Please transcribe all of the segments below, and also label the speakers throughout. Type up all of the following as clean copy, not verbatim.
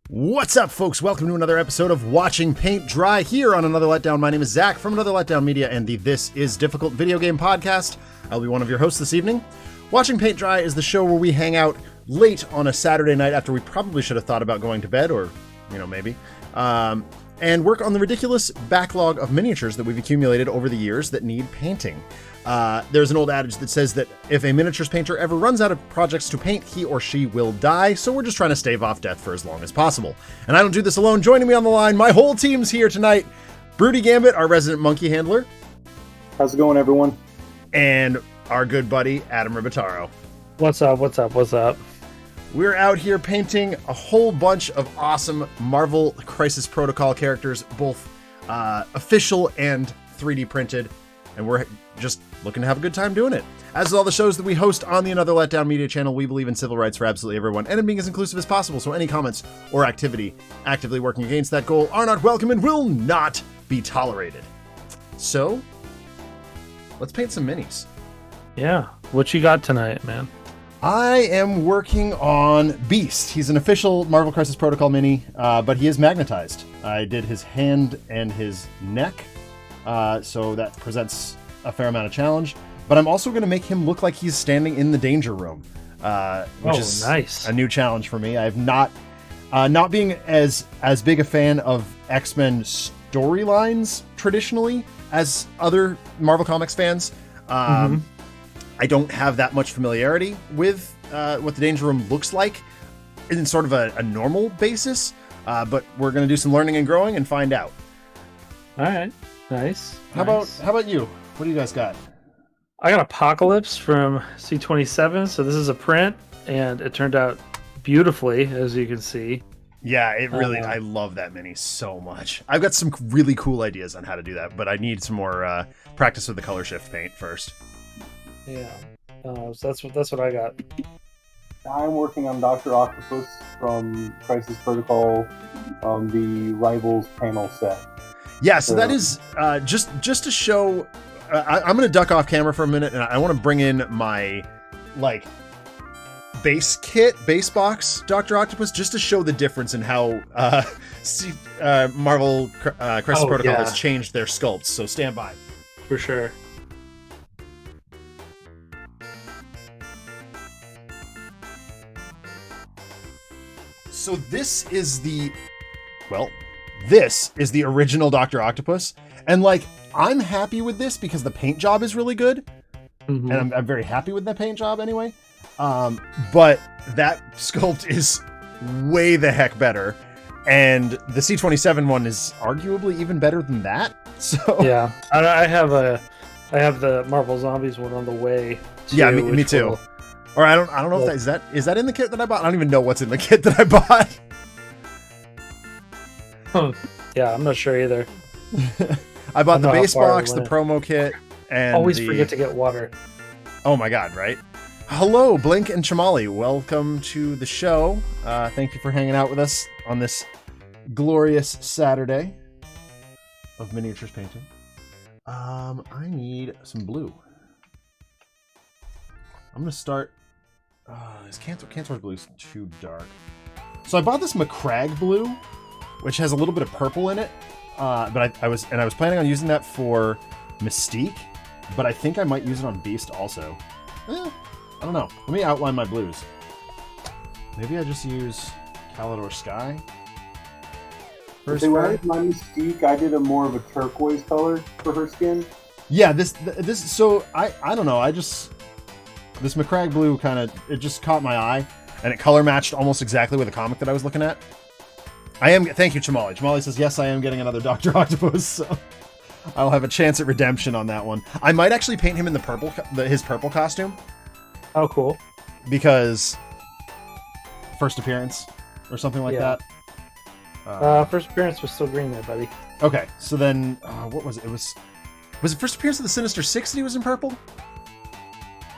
Speaker 1: What's up, folks? Welcome to another episode of Watching Paint Dry here on Another Letdown. My name is Zach from Another Letdown Media and the This Is Difficult video game podcast. I'll be one of your hosts this evening. Watching Paint Dry is the show where we hang out late on a Saturday night after we probably should have thought about going to bed, or, maybe, and work on the ridiculous backlog of miniatures that we've accumulated over the years that need painting. There's an old adage that says that if a miniatures painter ever runs out of projects to paint, he or she will die, so we're just trying to stave off death for as long as possible. And I don't do this alone. Joining me on the line, my whole team's here tonight. Broody Gambit, our resident monkey handler.
Speaker 2: How's it going, everyone?
Speaker 1: And our good buddy, Adam Ribataro.
Speaker 3: What's up?
Speaker 1: We're out here painting a whole bunch of awesome Marvel Crisis Protocol characters, both official and 3D printed, and we're just looking to have a good time doing it. As with all the shows that we host on the Another Letdown Media channel, we believe in civil rights for absolutely everyone and in being as inclusive as possible, so any comments or activity actively working against that goal are not welcome and will not be tolerated. So, let's paint some minis.
Speaker 3: Yeah. What you got tonight, man?
Speaker 1: I am working on Beast. He's an official Marvel Crisis Protocol mini, but he is magnetized. I did his hand and his neck, so that presents a fair amount of challenge. But I'm also going to make him look like he's standing in the danger room, which is
Speaker 3: nice.
Speaker 1: A new challenge for me. I have not being as big a fan of X-Men storylines traditionally as other Marvel Comics fans. I don't have that much familiarity with what the Danger Room looks like in sort of a normal basis, but we're going to do some learning and growing and find out.
Speaker 3: All right, nice.
Speaker 1: How about you? What do you guys got?
Speaker 3: I got Apocalypse from C27. So this is a print, and it turned out beautifully, as you can see.
Speaker 1: Yeah, it really. I love that mini so much. I've got some really cool ideas on how to do that, but I need some more practice with the color shift paint first.
Speaker 3: Yeah, so that's what I got.
Speaker 2: I'm working on Dr. Octopus from Crisis Protocol, the Rivals panel set.
Speaker 1: Yeah, so that is just to show. I'm going to duck off camera for a minute, and I want to bring in my base box Dr. Octopus, just to show the difference in how Marvel Crisis Protocol has changed their sculpts. So stand by.
Speaker 3: For sure.
Speaker 1: So this is the original Dr. Octopus, and I'm happy with this because the paint job is really good, and I'm very happy with that paint job anyway. But that sculpt is way the heck better, and the C27 one is arguably even better than that. So
Speaker 3: yeah, I have the Marvel Zombies one on the way.
Speaker 1: Yeah, me too. Or I don't know if is that in the kit that I bought? I don't even know what's in the kit that I bought.
Speaker 3: Yeah, I'm not sure either.
Speaker 1: I bought the base box, the promo kit, and
Speaker 3: always forget to get water.
Speaker 1: Oh my god, right? Hello, Blink and Chamali. Welcome to the show. Thank you for hanging out with us on this glorious Saturday of miniatures painting. I need some blue. I'm gonna start. This Cantor's blue is too dark. So I bought this McCrag blue, which has a little bit of purple in it. But I was planning on using that for Mystique, but I think I might use it on Beast also. I don't know. Let me outline my blues. Maybe I just use Calidor Sky.
Speaker 2: First my Mystique, I did a more of a turquoise color for her skin.
Speaker 1: Yeah, this. So I don't know. This McCrag blue it just caught my eye, and it color matched almost exactly with the comic that I was looking at. Thank you, Chamali. Chamali says, yes, I am getting another Dr. Octopus, so I'll have a chance at redemption on that one. I might actually paint him in his purple costume.
Speaker 3: Oh, cool.
Speaker 1: Because first appearance or something like that.
Speaker 3: First appearance was still green there, buddy.
Speaker 1: Okay, so then, what was it? Was it first appearance of the Sinister Six that he was in purple?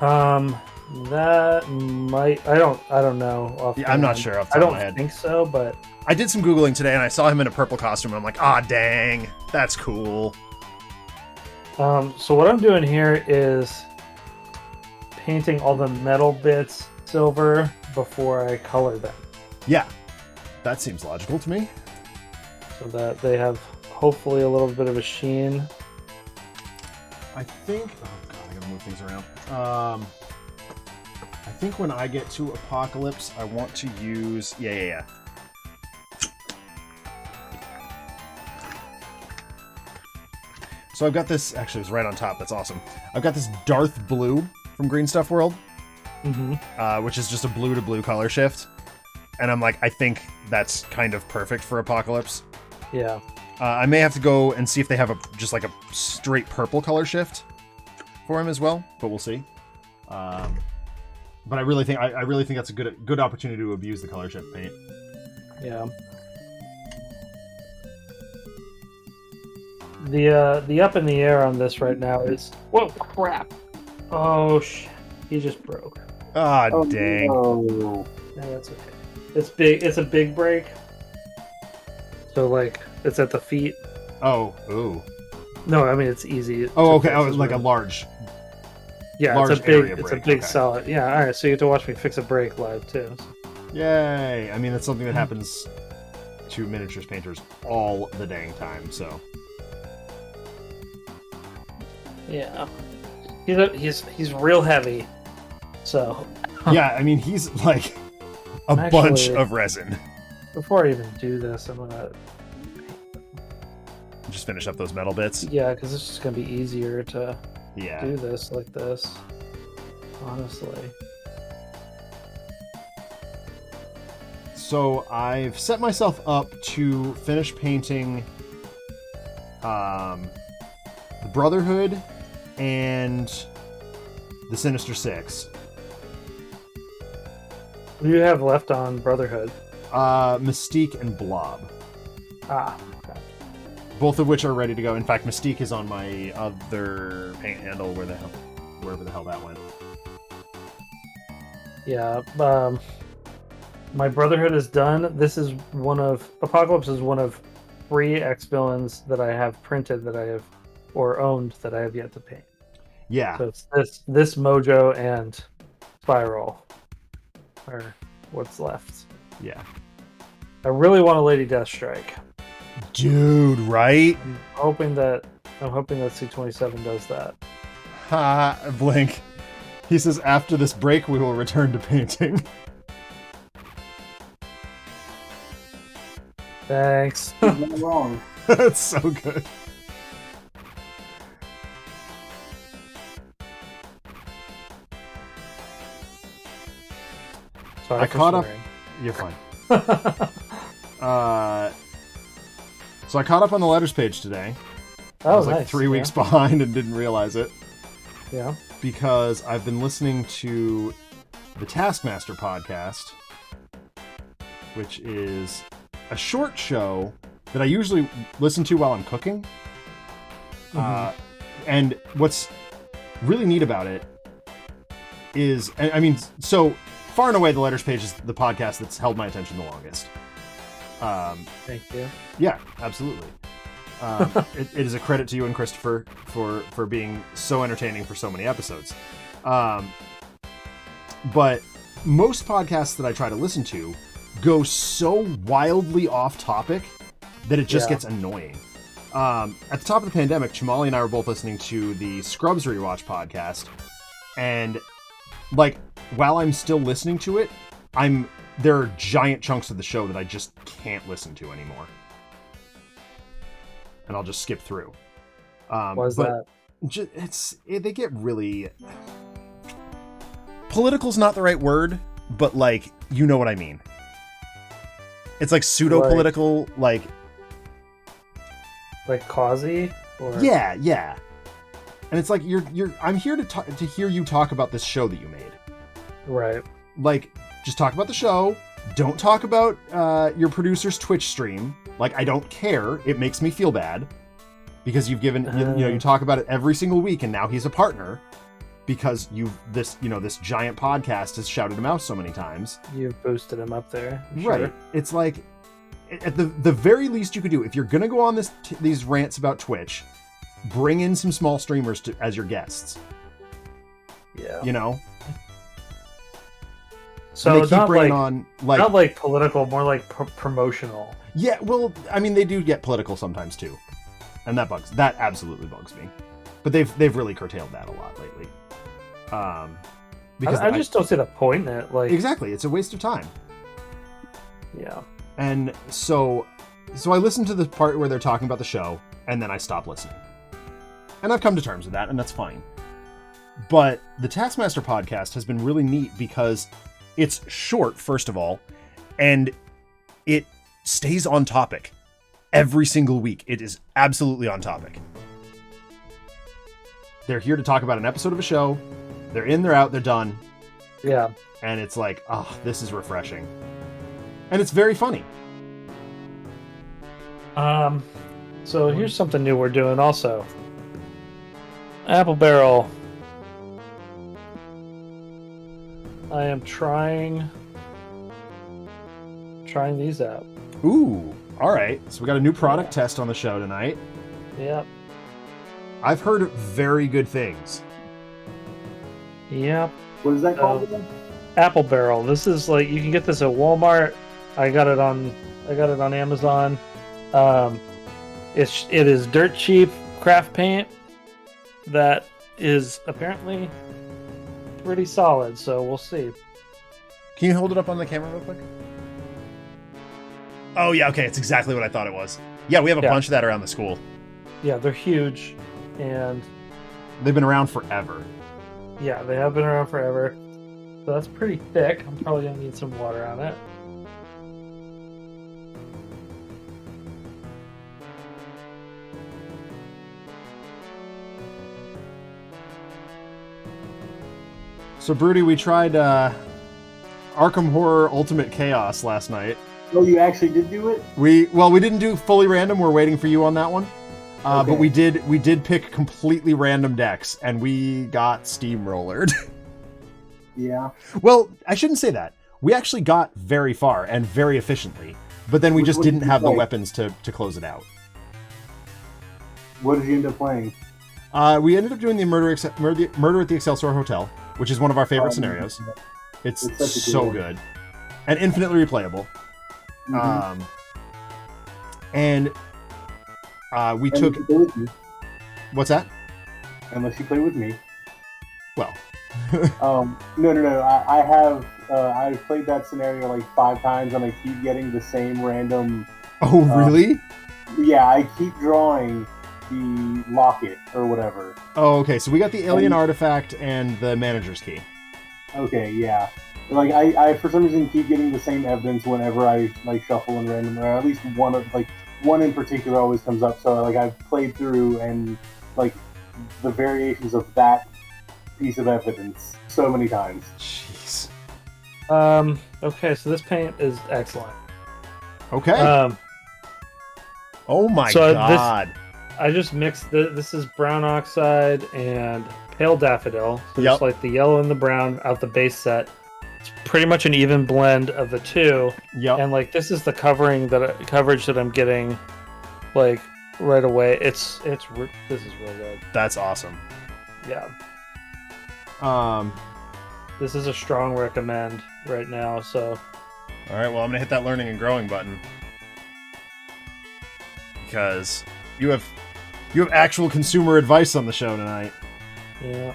Speaker 3: That might. I don't know.
Speaker 1: Yeah, I'm not sure off the
Speaker 3: top
Speaker 1: of my head.
Speaker 3: I don't think so, but
Speaker 1: I did some Googling today and I saw him in a purple costume. And I'm like, ah, dang, that's cool.
Speaker 3: So what I'm doing here is painting all the metal bits silver before I color them.
Speaker 1: Yeah. That seems logical to me.
Speaker 3: so that they have hopefully a little bit of a sheen.
Speaker 1: I think... Oh, God, I gotta move things around. I think when I get to Apocalypse, I want to use... Yeah. So I've got this... Actually, it's right on top. That's awesome. I've got this Darth Blue from Green Stuff World, which is just a blue to blue color shift. And I'm like, I think that's kind of perfect for Apocalypse.
Speaker 3: Yeah.
Speaker 1: I may have to go and see if they have just like a straight purple color shift for him as well, but we'll see. But I really think that's a good opportunity to abuse the color shift paint.
Speaker 3: Yeah. The up in the air on this right now is... Whoa, crap! Oh, he just broke.
Speaker 1: Ah, dang.
Speaker 2: No.
Speaker 3: Yeah, that's okay. It's big. It's a big break. So, like, it's at the feet.
Speaker 1: Oh, ooh.
Speaker 3: No, I mean, it's easy.
Speaker 1: Oh, okay. Oh, like a large...
Speaker 3: Yeah,
Speaker 1: large
Speaker 3: it's a big,
Speaker 1: area
Speaker 3: it's a
Speaker 1: break,
Speaker 3: big
Speaker 1: okay.
Speaker 3: solid. Yeah, all right. So you have to watch me fix a break live too.
Speaker 1: Yay! I mean, that's something that happens to miniatures painters all the dang time, so...
Speaker 3: Yeah, he's real heavy. So
Speaker 1: Yeah, I mean, he's like a bunch of resin.
Speaker 3: before I even do this, I'm gonna
Speaker 1: Just finish up those metal bits.
Speaker 3: yeah, because it's just gonna be easier to
Speaker 1: Yeah.
Speaker 3: do this like this. Honestly.
Speaker 1: So I've set myself up to finish painting the Brotherhood and the Sinister Six.
Speaker 3: What do you have left on Brotherhood?
Speaker 1: Mystique and Blob.
Speaker 3: Ah, okay.
Speaker 1: Both of which are ready to go. In fact, Mystique is on my other paint handle wherever the hell that went.
Speaker 3: Yeah, my Brotherhood is done. This is Apocalypse is one of 3 X-Villains that I have printed that I have or owned that I have yet to paint.
Speaker 1: Yeah.
Speaker 3: So it's this Mojo and Spiral are what's left.
Speaker 1: Yeah.
Speaker 3: I really want a Lady Deathstrike.
Speaker 1: Dude, right?
Speaker 3: I'm hoping that C27 does that.
Speaker 1: Ha, blink. He says, after this break, we will return to painting.
Speaker 3: Thanks.
Speaker 2: Not wrong.
Speaker 1: That's so good.
Speaker 3: Sorry
Speaker 1: I
Speaker 3: for
Speaker 1: caught up.
Speaker 3: swearing.
Speaker 1: You're fine. So I caught up on the letters page today. I
Speaker 3: Oh,
Speaker 1: was like
Speaker 3: nice.
Speaker 1: 3 weeks behind and didn't realize it
Speaker 3: Yeah.
Speaker 1: because I've been listening to the Taskmaster podcast, which is a short show that I usually listen to while I'm cooking. And what's really neat about it is, I mean, so far and away, the letters page is the podcast that's held my attention the longest.
Speaker 3: Thank you.
Speaker 1: Yeah, absolutely. It is a credit to you and Christopher for being so entertaining for so many episodes. But most podcasts that I try to listen to go so wildly off topic that it just gets annoying. At the top of the pandemic, Chamali and I were both listening to the Scrubs Rewatch podcast, and like while I'm still listening to it, there are giant chunks of the show that I just can't listen to anymore, and I'll just skip through.
Speaker 3: Why is that?
Speaker 1: They get really political's not the right word, but like you know what I mean. It's like pseudo political, like
Speaker 3: Causey? Or...
Speaker 1: Yeah. And it's like I'm here to hear you talk about this show that you made.
Speaker 3: Right.
Speaker 1: Like, just talk about the show. Don't talk about your producer's Twitch stream. Like, I don't care. It makes me feel bad because you've given you talk about it every single week, and now he's a partner because this giant podcast has shouted him out so many times.
Speaker 3: You've boosted him up there.
Speaker 1: Right.
Speaker 3: Sure.
Speaker 1: It's like at the very least you could do, if you're gonna go on these rants about Twitch, bring in some small streamers as your guests.
Speaker 3: Yeah.
Speaker 1: You know?
Speaker 3: So
Speaker 1: and they keep
Speaker 3: not
Speaker 1: bringing
Speaker 3: like
Speaker 1: on like
Speaker 3: not like political, more like promotional.
Speaker 1: yeah. Well, I mean, they do get political sometimes too, and that absolutely bugs me. But they've really curtailed that a lot lately. Because
Speaker 3: I just don't see the point in it. Like
Speaker 1: exactly, it's a waste of time.
Speaker 3: yeah.
Speaker 1: And so I listened to the part where they're talking about the show, and then I stop listening. And I've come to terms with that, and that's fine. But the Taskmaster podcast has been really neat because it's short, first of all, and it stays on topic every single week. It is absolutely on topic. They're here to talk about an episode of a show. They're in, they're out, they're done.
Speaker 3: Yeah.
Speaker 1: And it's like, oh, this is refreshing. And it's very funny.
Speaker 3: So here's something new we're doing also. Apple Barrel. I am trying these out.
Speaker 1: Ooh, all right. So we got a new product test on the show tonight.
Speaker 3: Yep.
Speaker 1: I've heard very good things.
Speaker 3: Yep.
Speaker 2: What is that called again?
Speaker 3: Apple Barrel. This is like you can get this at Walmart. I got it on Amazon. It is dirt cheap craft paint that is apparently pretty solid, so we'll see.
Speaker 1: Can you hold it up on the camera real quick? Oh, yeah, okay. It's exactly what I thought it was. Yeah, we have a bunch of that around the school.
Speaker 3: Yeah, they're huge, and
Speaker 1: they've been around forever.
Speaker 3: Yeah, they have been around forever. So that's pretty thick. I'm probably going to need some water on it.
Speaker 1: So, Broody, we tried Arkham Horror Ultimate Chaos last night.
Speaker 2: Oh, you actually did do it?
Speaker 1: We didn't do fully random. We're waiting for you on that one.
Speaker 2: Okay.
Speaker 1: But we did pick completely random decks, and we got steamrollered.
Speaker 2: Yeah.
Speaker 1: Well, I shouldn't say that. We actually got very far and very efficiently, but then we just
Speaker 2: What
Speaker 1: didn't
Speaker 2: did you
Speaker 1: have the
Speaker 2: play?
Speaker 1: weapons to close it out.
Speaker 2: What did you end up playing?
Speaker 1: We ended up doing the Murder at the Excelsior Hotel, which is one of our favorite scenarios. It's
Speaker 2: It's such a good
Speaker 1: so
Speaker 2: one.
Speaker 1: good and infinitely replayable.
Speaker 2: Mhm.
Speaker 1: And we
Speaker 2: Unless
Speaker 1: took
Speaker 2: you play with me.
Speaker 1: what's that?
Speaker 2: Unless you play with me.
Speaker 1: Well,
Speaker 2: No. I have. I've played that scenario like 5 times, and I keep getting the same random.
Speaker 1: oh really?
Speaker 2: Yeah, I keep drawing the locket or whatever.
Speaker 1: Oh, okay. So we got the alien artifact and the manager's key.
Speaker 2: Okay, yeah. Like I for some reason keep getting the same evidence whenever I like shuffle and random, or at least one in particular always comes up. So like I've played through and like the variations of that piece of evidence so many times.
Speaker 1: Jeez.
Speaker 3: Okay, so this paint is excellent.
Speaker 1: Okay. Oh my
Speaker 3: so
Speaker 1: god.
Speaker 3: I just mixed this is brown oxide and pale daffodil. So
Speaker 1: Yep.
Speaker 3: just like the yellow and the brown out the base set. It's pretty much an even blend of the two.
Speaker 1: Yep.
Speaker 3: And like this is the coverage that I'm getting like right away. This is real good.
Speaker 1: That's awesome.
Speaker 3: Yeah.
Speaker 1: Um.
Speaker 3: This is a strong recommend right now, so
Speaker 1: All right. Well, I'm gonna hit that learning and growing button because you have actual consumer advice on the show tonight.
Speaker 3: yeah.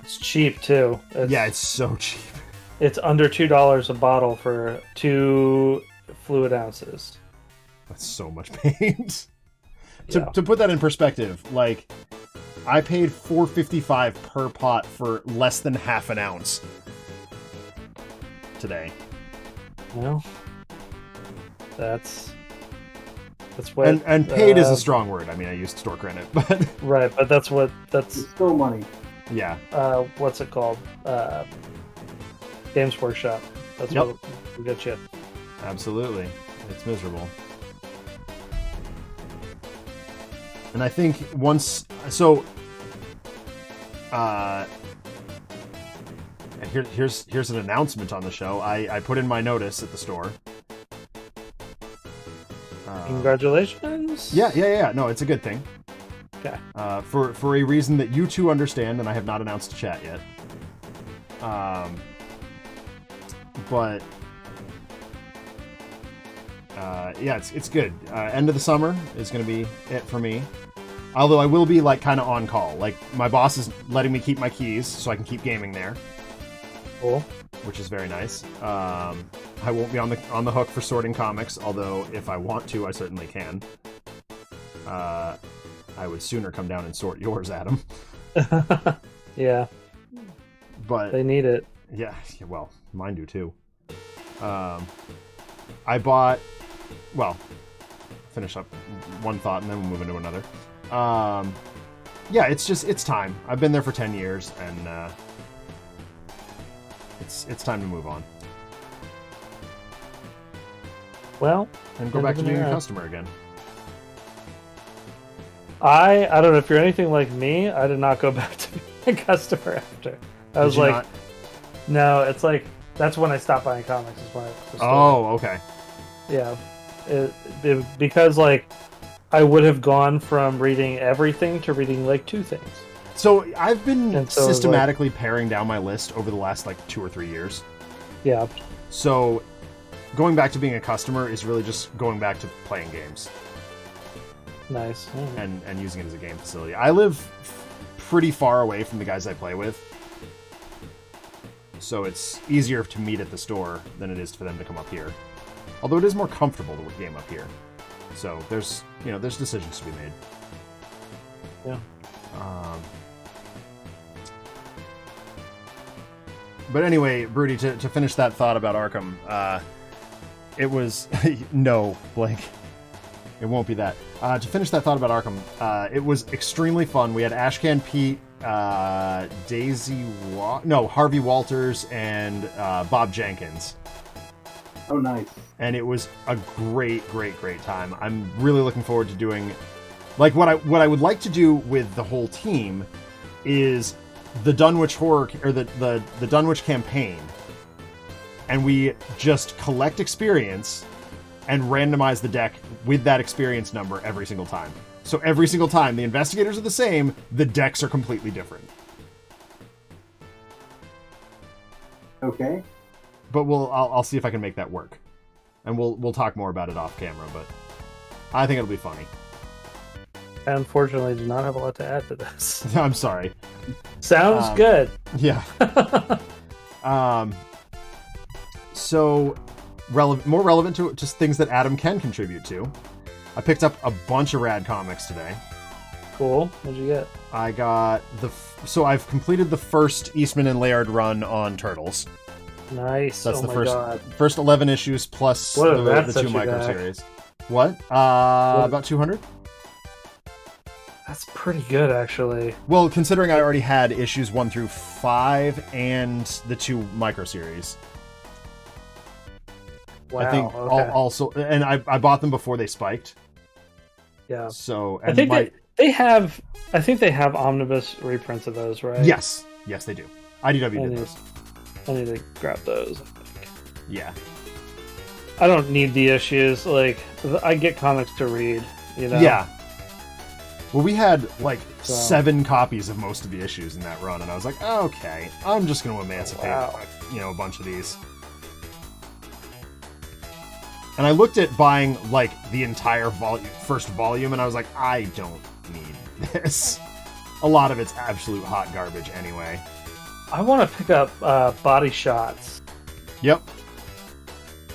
Speaker 3: It's cheap too.
Speaker 1: It's so cheap.
Speaker 3: It's under $2 a bottle for 2 fluid ounces.
Speaker 1: That's so much paint.
Speaker 3: Yeah.
Speaker 1: To put that in perspective, like I paid $4.55 per pot for less than half an ounce today.
Speaker 3: Well, that's what
Speaker 1: And paid is a strong word. I mean, I used store credit, but
Speaker 3: right, but that's
Speaker 2: It's still money.
Speaker 1: yeah.
Speaker 3: what's it called? Games Workshop. That's
Speaker 1: Yep.
Speaker 3: what will get you.
Speaker 1: Absolutely. It's miserable. And I think once... So... and here's an announcement on the show. I put in my notice at the store.
Speaker 3: Congratulations.
Speaker 1: Yeah. No, it's a good thing.
Speaker 3: Okay.
Speaker 1: For a reason that you two understand, and I have not announced to chat yet. but yeah, it's good. End of the summer is going to be it for me. Although I will be like kind of on call. Like my boss is letting me keep my keys so I can keep gaming there.
Speaker 3: Cool.
Speaker 1: Which is very nice. I won't be on the hook for sorting comics, although if I want to, I certainly can. I would sooner come down and sort yours, Adam.
Speaker 3: Yeah.
Speaker 1: But
Speaker 3: they need it.
Speaker 1: Yeah, well, mine do too. I bought, well, finish up one thought and then we'll move into another. Yeah, it's time. I've been there for 10 years and it's time to move on.
Speaker 3: Well,
Speaker 1: and go back to being a customer again.
Speaker 3: I don't know if you're anything like me. I did not go back to being a customer after. I was like, no, it's like that's when I stopped buying comics. Is when
Speaker 1: okay.
Speaker 3: Yeah, because like I would have gone from reading everything to reading like 2 things.
Speaker 1: So I've been systematically paring down my list over the last like 2 or 3 years.
Speaker 3: Yeah.
Speaker 1: So going back to being a customer is really just going back to playing games.
Speaker 3: Nice.
Speaker 1: And using it as a game facility. I live pretty far away from the guys I play with. So it's easier to meet at the store than it is for them to come up here. Although it is more comfortable to game up here. So there's decisions to be made.
Speaker 3: Yeah.
Speaker 1: But anyway, Broody, to finish that thought about Arkham, it was no, Blake. It won't be that. To finish that thought about Arkham, it was extremely fun. We had Ashcan Pete, Harvey Walters, and Bob Jenkins.
Speaker 2: Oh, nice.
Speaker 1: And it was a great time. I'm really looking forward to doing, like, what I would like to do with the whole team is the Dunwich horror, or the Dunwich campaign, and we just collect experience and randomize the deck with that experience number every single time. So every single time the investigators are the same, the decks are completely different.
Speaker 2: Okay.
Speaker 1: But I'll see if I can make that work. And we'll talk more about it off camera, but I think it'll be funny.
Speaker 3: I unfortunately do not have a lot to add to this.
Speaker 1: I'm sorry.
Speaker 3: Sounds good.
Speaker 1: Yeah. So more relevant to just things that Adam can contribute to. I picked up a bunch of rad comics today.
Speaker 3: Cool. What'd you get?
Speaker 1: I got so I've completed the first Eastman and Layard run on Turtles.
Speaker 3: Nice.
Speaker 1: That's the first 11 issues plus the 2 micro series. What? About 200?
Speaker 3: That's pretty good, actually.
Speaker 1: Well, considering I already had issues 1 through 5 and the 2 micro series.
Speaker 3: Wow.
Speaker 1: I think also, and I bought them before they spiked.
Speaker 3: Yeah.
Speaker 1: So
Speaker 3: I think they have. I think they have omnibus reprints of those, right?
Speaker 1: Yes, they do. IDW did those.
Speaker 3: I need to grab those. I think.
Speaker 1: Yeah.
Speaker 3: I don't need the issues. Like, I get comics to read. You know.
Speaker 1: Yeah. Well, we had like 7 copies of most of the issues in that run, and I was like, okay, I'm just going to emancipate, a bunch of these. And I looked at buying like the entire first volume, and I was like, I don't need this. A lot of it's absolute hot garbage anyway.
Speaker 3: I want to pick up Body Shots.
Speaker 1: Yep.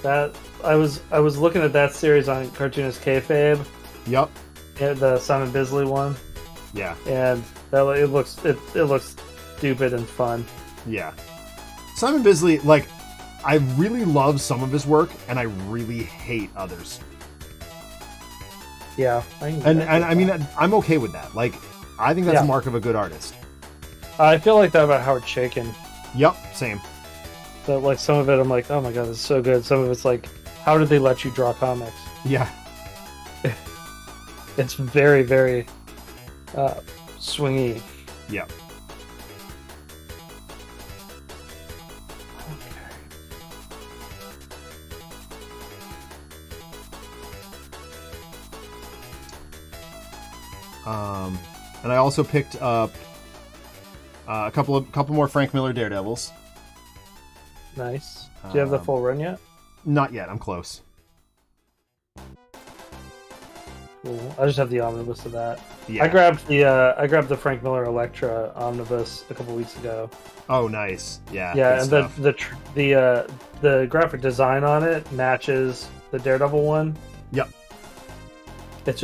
Speaker 3: That I was looking at that series on Cartoonist Kayfabe.
Speaker 1: Yep.
Speaker 3: Yeah, the Simon Bisley one.
Speaker 1: Yeah.
Speaker 3: And it looks stupid and fun.
Speaker 1: Yeah. Simon Bisley, like, I really love some of his work, and I really hate others.
Speaker 3: Yeah.
Speaker 1: I mean, I'm okay with that. Like, I think that's a mark of a good artist.
Speaker 3: I feel like that about Howard Chaykin.
Speaker 1: Yep, same.
Speaker 3: But like some of it, I'm like, oh my god, this is so good. Some of it's like, how did they let you draw comics?
Speaker 1: Yeah.
Speaker 3: It's very, very swingy.
Speaker 1: Yep. And I also picked up a couple more Frank Miller Daredevils.
Speaker 3: Nice. Do you have the full run yet?
Speaker 1: Not yet. I'm close.
Speaker 3: Cool. I just have the omnibus of that.
Speaker 1: Yeah.
Speaker 3: I grabbed the Frank Miller Electra omnibus a couple weeks ago.
Speaker 1: Oh, nice. Yeah.
Speaker 3: Yeah,
Speaker 1: good
Speaker 3: and
Speaker 1: stuff.
Speaker 3: the graphic design on it matches the Daredevil one.
Speaker 1: Yep.
Speaker 3: It's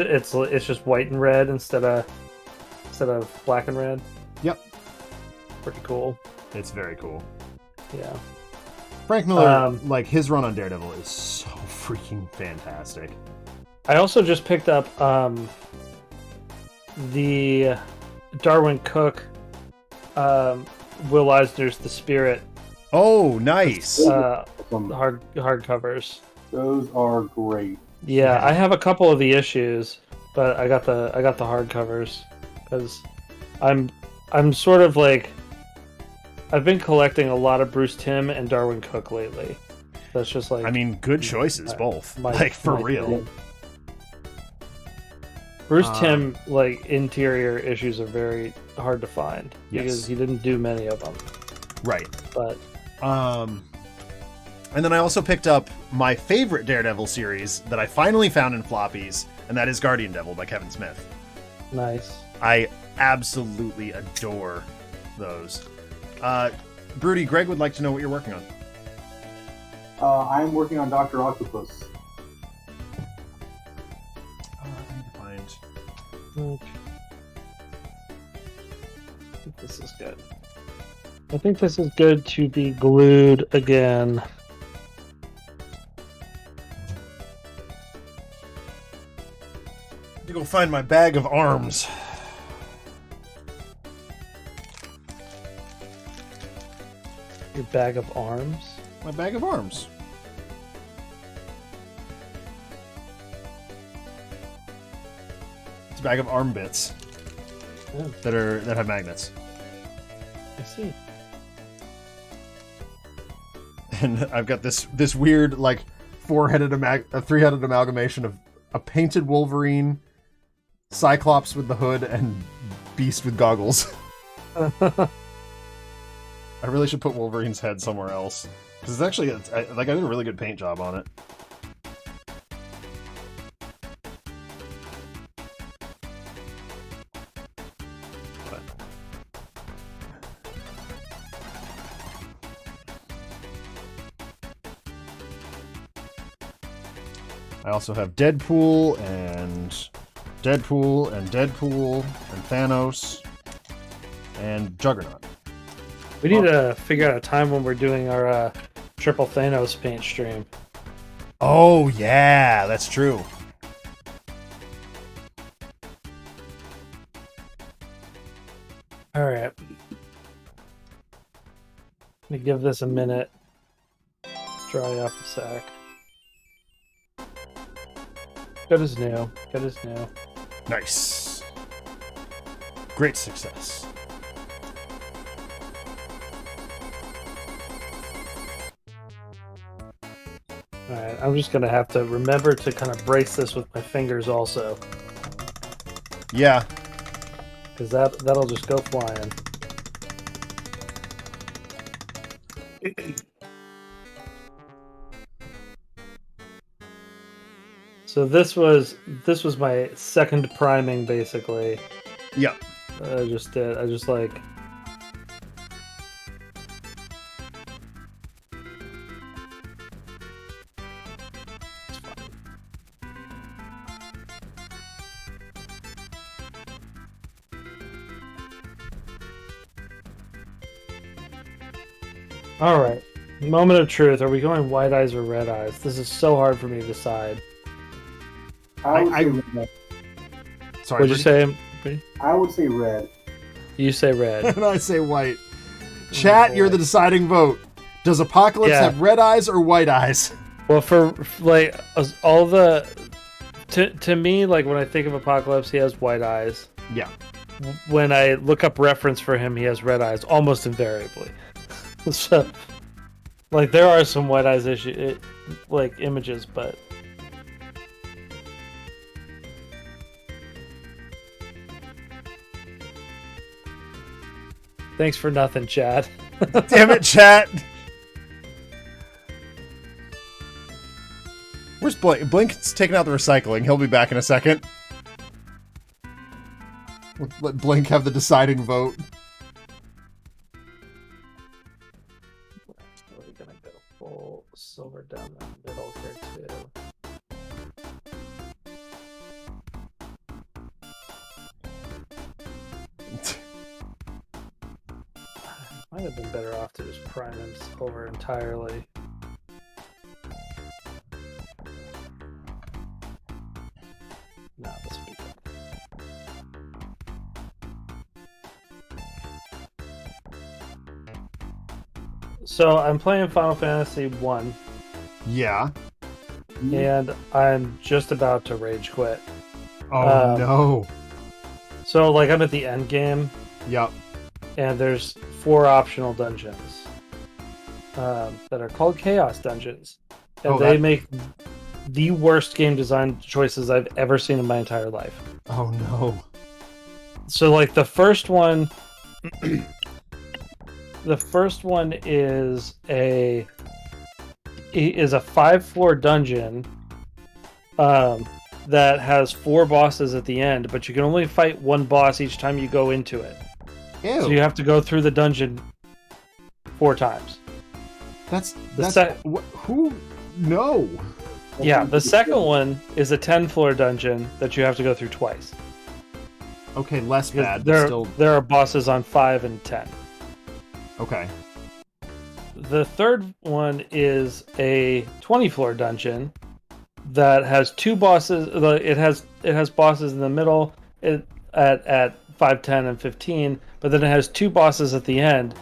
Speaker 3: just white and red instead of black and red.
Speaker 1: Yep.
Speaker 3: Pretty cool.
Speaker 1: It's very cool.
Speaker 3: Yeah.
Speaker 1: Frank Miller, like his run on Daredevil is so freaking fantastic.
Speaker 3: I also just picked up the Darwin Cook Will Eisner's The Spirit
Speaker 1: Oh, nice.
Speaker 3: hardcovers.
Speaker 2: Those are great.
Speaker 3: Yeah, I have a couple of the issues, but I got the hardcovers because I'm sort of like I've been collecting a lot of Bruce Timm and Darwin Cook lately. That's just like
Speaker 1: I mean, good choices, both. Like, for real.
Speaker 3: Thing. Bruce Timm, like, interior issues are very hard to find because he didn't do many of them.
Speaker 1: Right.
Speaker 3: But
Speaker 1: and then I also picked up my favorite Daredevil series that I finally found in floppies, and that is Guardian Devil by Kevin Smith.
Speaker 3: Nice.
Speaker 1: I absolutely adore those. Broody, Greg would like to know what you're working on.
Speaker 2: I'm working on Dr. Octopus.
Speaker 1: I need to find...
Speaker 3: Okay. I think this is good. I think this is good to be glued again.
Speaker 1: To go find my bag of arms.
Speaker 3: Your bag of arms?
Speaker 1: My bag of arms. It's a bag of arm bits that have magnets.
Speaker 3: I see.
Speaker 1: And I've got this weird like three-headed amalgamation of a painted Wolverine, Cyclops with the hood, and Beast with goggles. I really should put Wolverine's head somewhere else. Because it's actually, I did a really good paint job on it. But. I also have Deadpool and Thanos and Juggernaut.
Speaker 3: We need to figure out a time when we're doing our triple Thanos paint stream.
Speaker 1: Oh, yeah, that's true.
Speaker 3: All right. Let me give this a minute. Dry off a sec. Good as new. Good as new.
Speaker 1: Nice. Great success.
Speaker 3: Alright, I'm just gonna have to remember to kind of brace this with my fingers also.
Speaker 1: Yeah.
Speaker 3: Because that'll just go flying. So this was my second priming basically.
Speaker 1: Yeah.
Speaker 3: I just like all right. Moment of truth. Are we going white eyes or red eyes? This is so hard for me to decide.
Speaker 2: Sorry.
Speaker 3: What'd you say?
Speaker 2: I would say red.
Speaker 3: You say red.
Speaker 1: And I say white. Chat, you're the deciding vote. Does Apocalypse have red eyes or white eyes?
Speaker 3: Well, for like all the to me, like when I think of Apocalypse, he has white eyes.
Speaker 1: Yeah.
Speaker 3: When I look up reference for him, he has red eyes almost invariably. So, like, there are some white eyes like images, but thanks for nothing, Chad.
Speaker 1: Damn it, chat. Where's Blink? Blink's taking out the recycling. He'll be back in a second. Let Blink have the deciding vote.
Speaker 3: We're gonna go full silver down the middle here too. Might have been better off to just prime him silver entirely. No, this would be good. So I'm playing Final Fantasy 1,
Speaker 1: Yeah.
Speaker 3: and I'm just about to rage quit.
Speaker 1: Oh no.
Speaker 3: So like I'm at the end game,
Speaker 1: Yep.
Speaker 3: and there's 4 optional dungeons that are called Chaos Dungeons, and they make the worst game design choices I've ever seen in my entire life.
Speaker 1: Oh no.
Speaker 3: So like the first one the first one is a 5-floor dungeon that has 4 bosses at the end, but you can only fight one boss each time you go into it.
Speaker 1: Ew.
Speaker 3: So you have to go through the dungeon 4 times.
Speaker 1: That's who? No.
Speaker 3: Yeah, the second one is a 10-floor dungeon that you have to go through twice.
Speaker 1: Okay, less
Speaker 3: Because
Speaker 1: bad, but still.
Speaker 3: there are bosses on 5 and 10.
Speaker 1: Okay.
Speaker 3: The third one is a 20-floor dungeon that has 2 bosses. It has bosses in the middle at 5, 10, and 15, but then it has 2 bosses at the end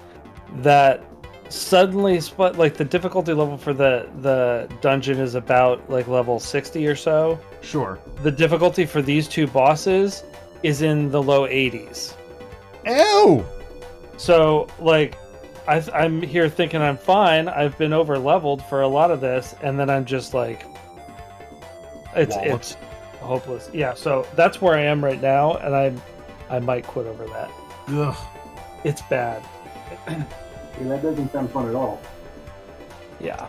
Speaker 3: that suddenly split. Like the difficulty level for the dungeon is about like level 60 or so.
Speaker 1: Sure.
Speaker 3: The difficulty for these 2 bosses is in the low 80s.
Speaker 1: Ew.
Speaker 3: So like I'm here thinking I'm fine. I've been over leveled for a lot of this, and then I'm just like it's hopeless. Yeah, so that's where I am right now, and I might quit over that.
Speaker 1: Ugh.
Speaker 3: It's bad.
Speaker 2: Yeah, that doesn't sound fun at all.
Speaker 3: Yeah.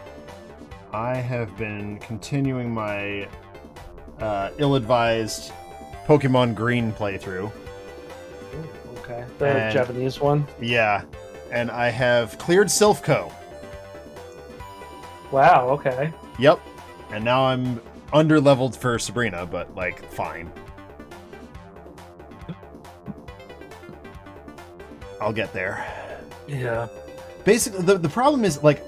Speaker 1: I have been continuing my ill-advised Pokemon Green playthrough.
Speaker 3: Ooh, okay. The
Speaker 1: And-
Speaker 3: Japanese one.
Speaker 1: Yeah. And I have cleared Silphco.
Speaker 3: Wow. Okay.
Speaker 1: Yep. And now I'm under-leveled for Sabrina, but, like, fine. I'll get there.
Speaker 3: Yeah.
Speaker 1: Basically, the problem is, like,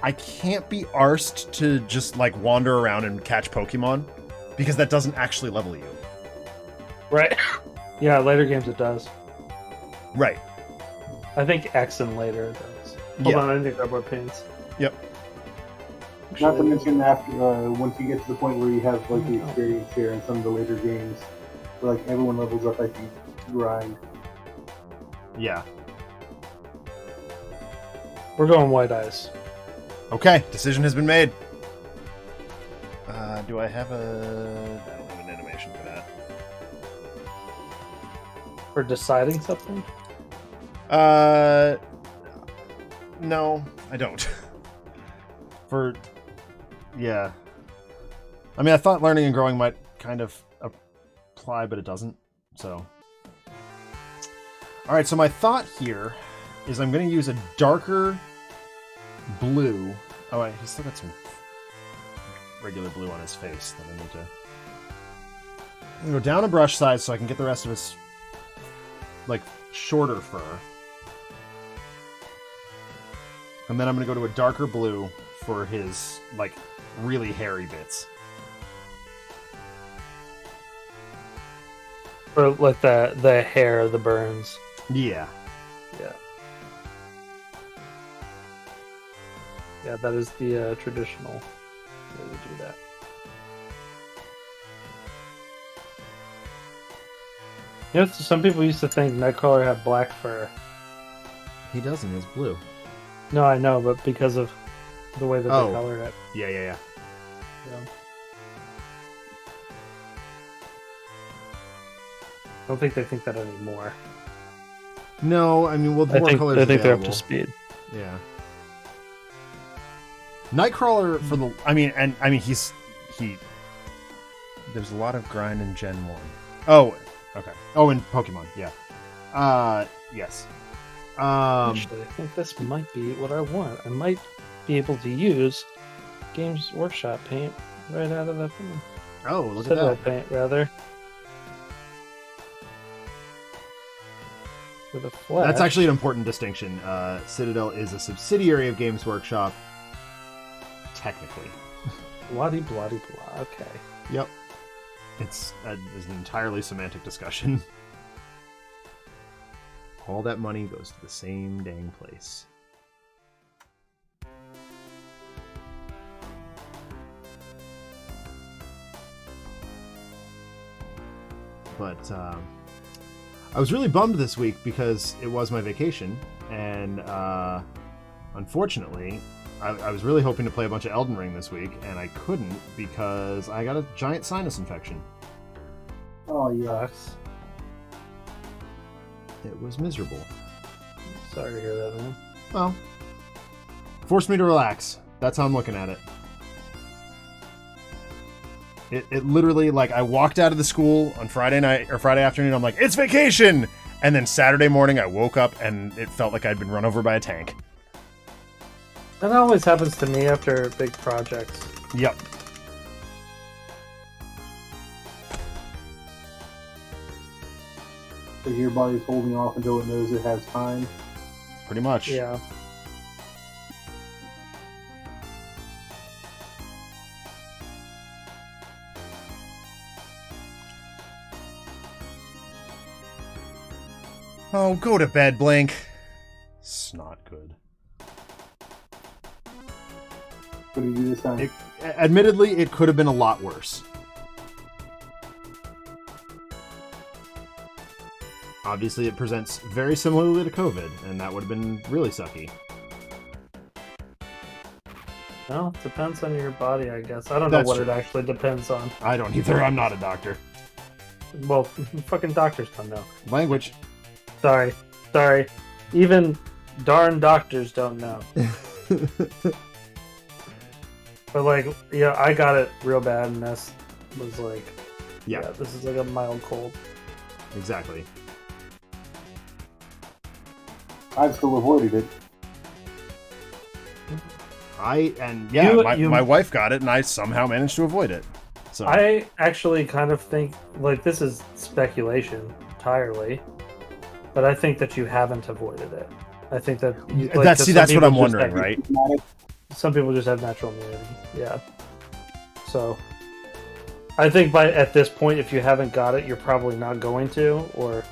Speaker 1: I can't be arsed to just, like, wander around and catch Pokemon, because that doesn't actually level you.
Speaker 3: Right. Yeah. Later games it does.
Speaker 1: Right.
Speaker 3: I think X and later does. Hold
Speaker 1: Yeah.
Speaker 3: on. I think I more paints.
Speaker 1: Yep.
Speaker 2: Not to mention after once you get to the point where you have like the
Speaker 3: Oh.
Speaker 2: experience here in some of the later games, where, like everyone levels up as you grind.
Speaker 1: Yeah.
Speaker 3: We're going White Eyes.
Speaker 1: Okay, decision has been made. Do I have a... I don't have an animation for that.
Speaker 3: For deciding something.
Speaker 1: No, I don't. Yeah. I mean, I thought learning and growing might kind of apply, but it doesn't, so. Alright, so my thought here is I'm going to use a darker blue. Oh, wait, he's still got some regular blue on his face that I need to... I'm going to go down a brush size so I can get the rest of his, like, shorter fur. And then I'm going to go to a darker blue for his, like, really hairy bits.
Speaker 3: Or like the hair, the burns.
Speaker 1: Yeah.
Speaker 3: Yeah. Yeah, that is the traditional way to do that. You know, some people used to think Nightcrawler had black fur.
Speaker 1: He doesn't, he has blue.
Speaker 3: No, I know, but because of the way that
Speaker 1: Oh.
Speaker 3: they colored it.
Speaker 1: Yeah.
Speaker 3: Yeah. I don't think they think that anymore.
Speaker 1: No, I mean, well, the
Speaker 3: I
Speaker 1: more
Speaker 3: think
Speaker 1: colors
Speaker 3: they're up
Speaker 1: available.
Speaker 3: to speed.
Speaker 1: Yeah. Nightcrawler for the... I mean, he's there's a lot of grind in Gen 1. Oh, okay. Oh, in Pokemon, yeah. Yes.
Speaker 3: Actually, I think this might be what I want. I might be able to use Games Workshop paint right out of the thing.
Speaker 1: Oh, look at
Speaker 3: Citadel
Speaker 1: that.
Speaker 3: paint, rather. With a flash.
Speaker 1: That's actually an important distinction. Citadel is a subsidiary of Games Workshop, technically.
Speaker 3: Bloody, bloody, blah. Okay.
Speaker 1: Yep. It's an entirely semantic discussion. All that money goes to the same dang place. But I was really bummed this week because it was my vacation, and unfortunately, I was really hoping to play a bunch of Elden Ring this week, and I couldn't because I got a giant sinus infection.
Speaker 2: Oh yeah.
Speaker 3: Sucks.
Speaker 1: It was miserable.
Speaker 3: Sorry to hear that, man.
Speaker 1: Well, forced me to relax. That's how I'm looking at it. It literally, like, I walked out of the school on Friday night or Friday afternoon. I'm like, it's vacation! And then Saturday morning, I woke up and it felt like I'd been run over by a tank.
Speaker 3: That always happens to me after big projects.
Speaker 1: Yep.
Speaker 2: So your body's holding off until it knows it has time.
Speaker 1: Pretty much.
Speaker 3: Yeah.
Speaker 1: Oh, go to bed, Blink. It's not good.
Speaker 2: What did you do this time?
Speaker 1: Admittedly, it could have been a lot worse. Obviously, it presents very similarly to COVID, and that would have been really sucky.
Speaker 3: Well, it depends on your body, I guess. I don't
Speaker 1: That's
Speaker 3: know what
Speaker 1: true.
Speaker 3: it actually depends on.
Speaker 1: I don't either. I'm not a doctor.
Speaker 3: Well, fucking doctors don't know.
Speaker 1: Language.
Speaker 3: Sorry. Even darn doctors don't know. But like, yeah, I got it real bad, and this was like,
Speaker 1: Yeah,
Speaker 3: this is like a mild cold.
Speaker 1: exactly.
Speaker 2: I've still avoided it.
Speaker 1: My wife got it, and I somehow managed to avoid it. So
Speaker 3: I actually kind of think, like, this is speculation entirely, but I think that you haven't avoided it. I think that
Speaker 1: that's what I'm wondering, right?
Speaker 3: Some people just have natural immunity. Yeah. So I think at this point, if you haven't got it, you're probably not going to, or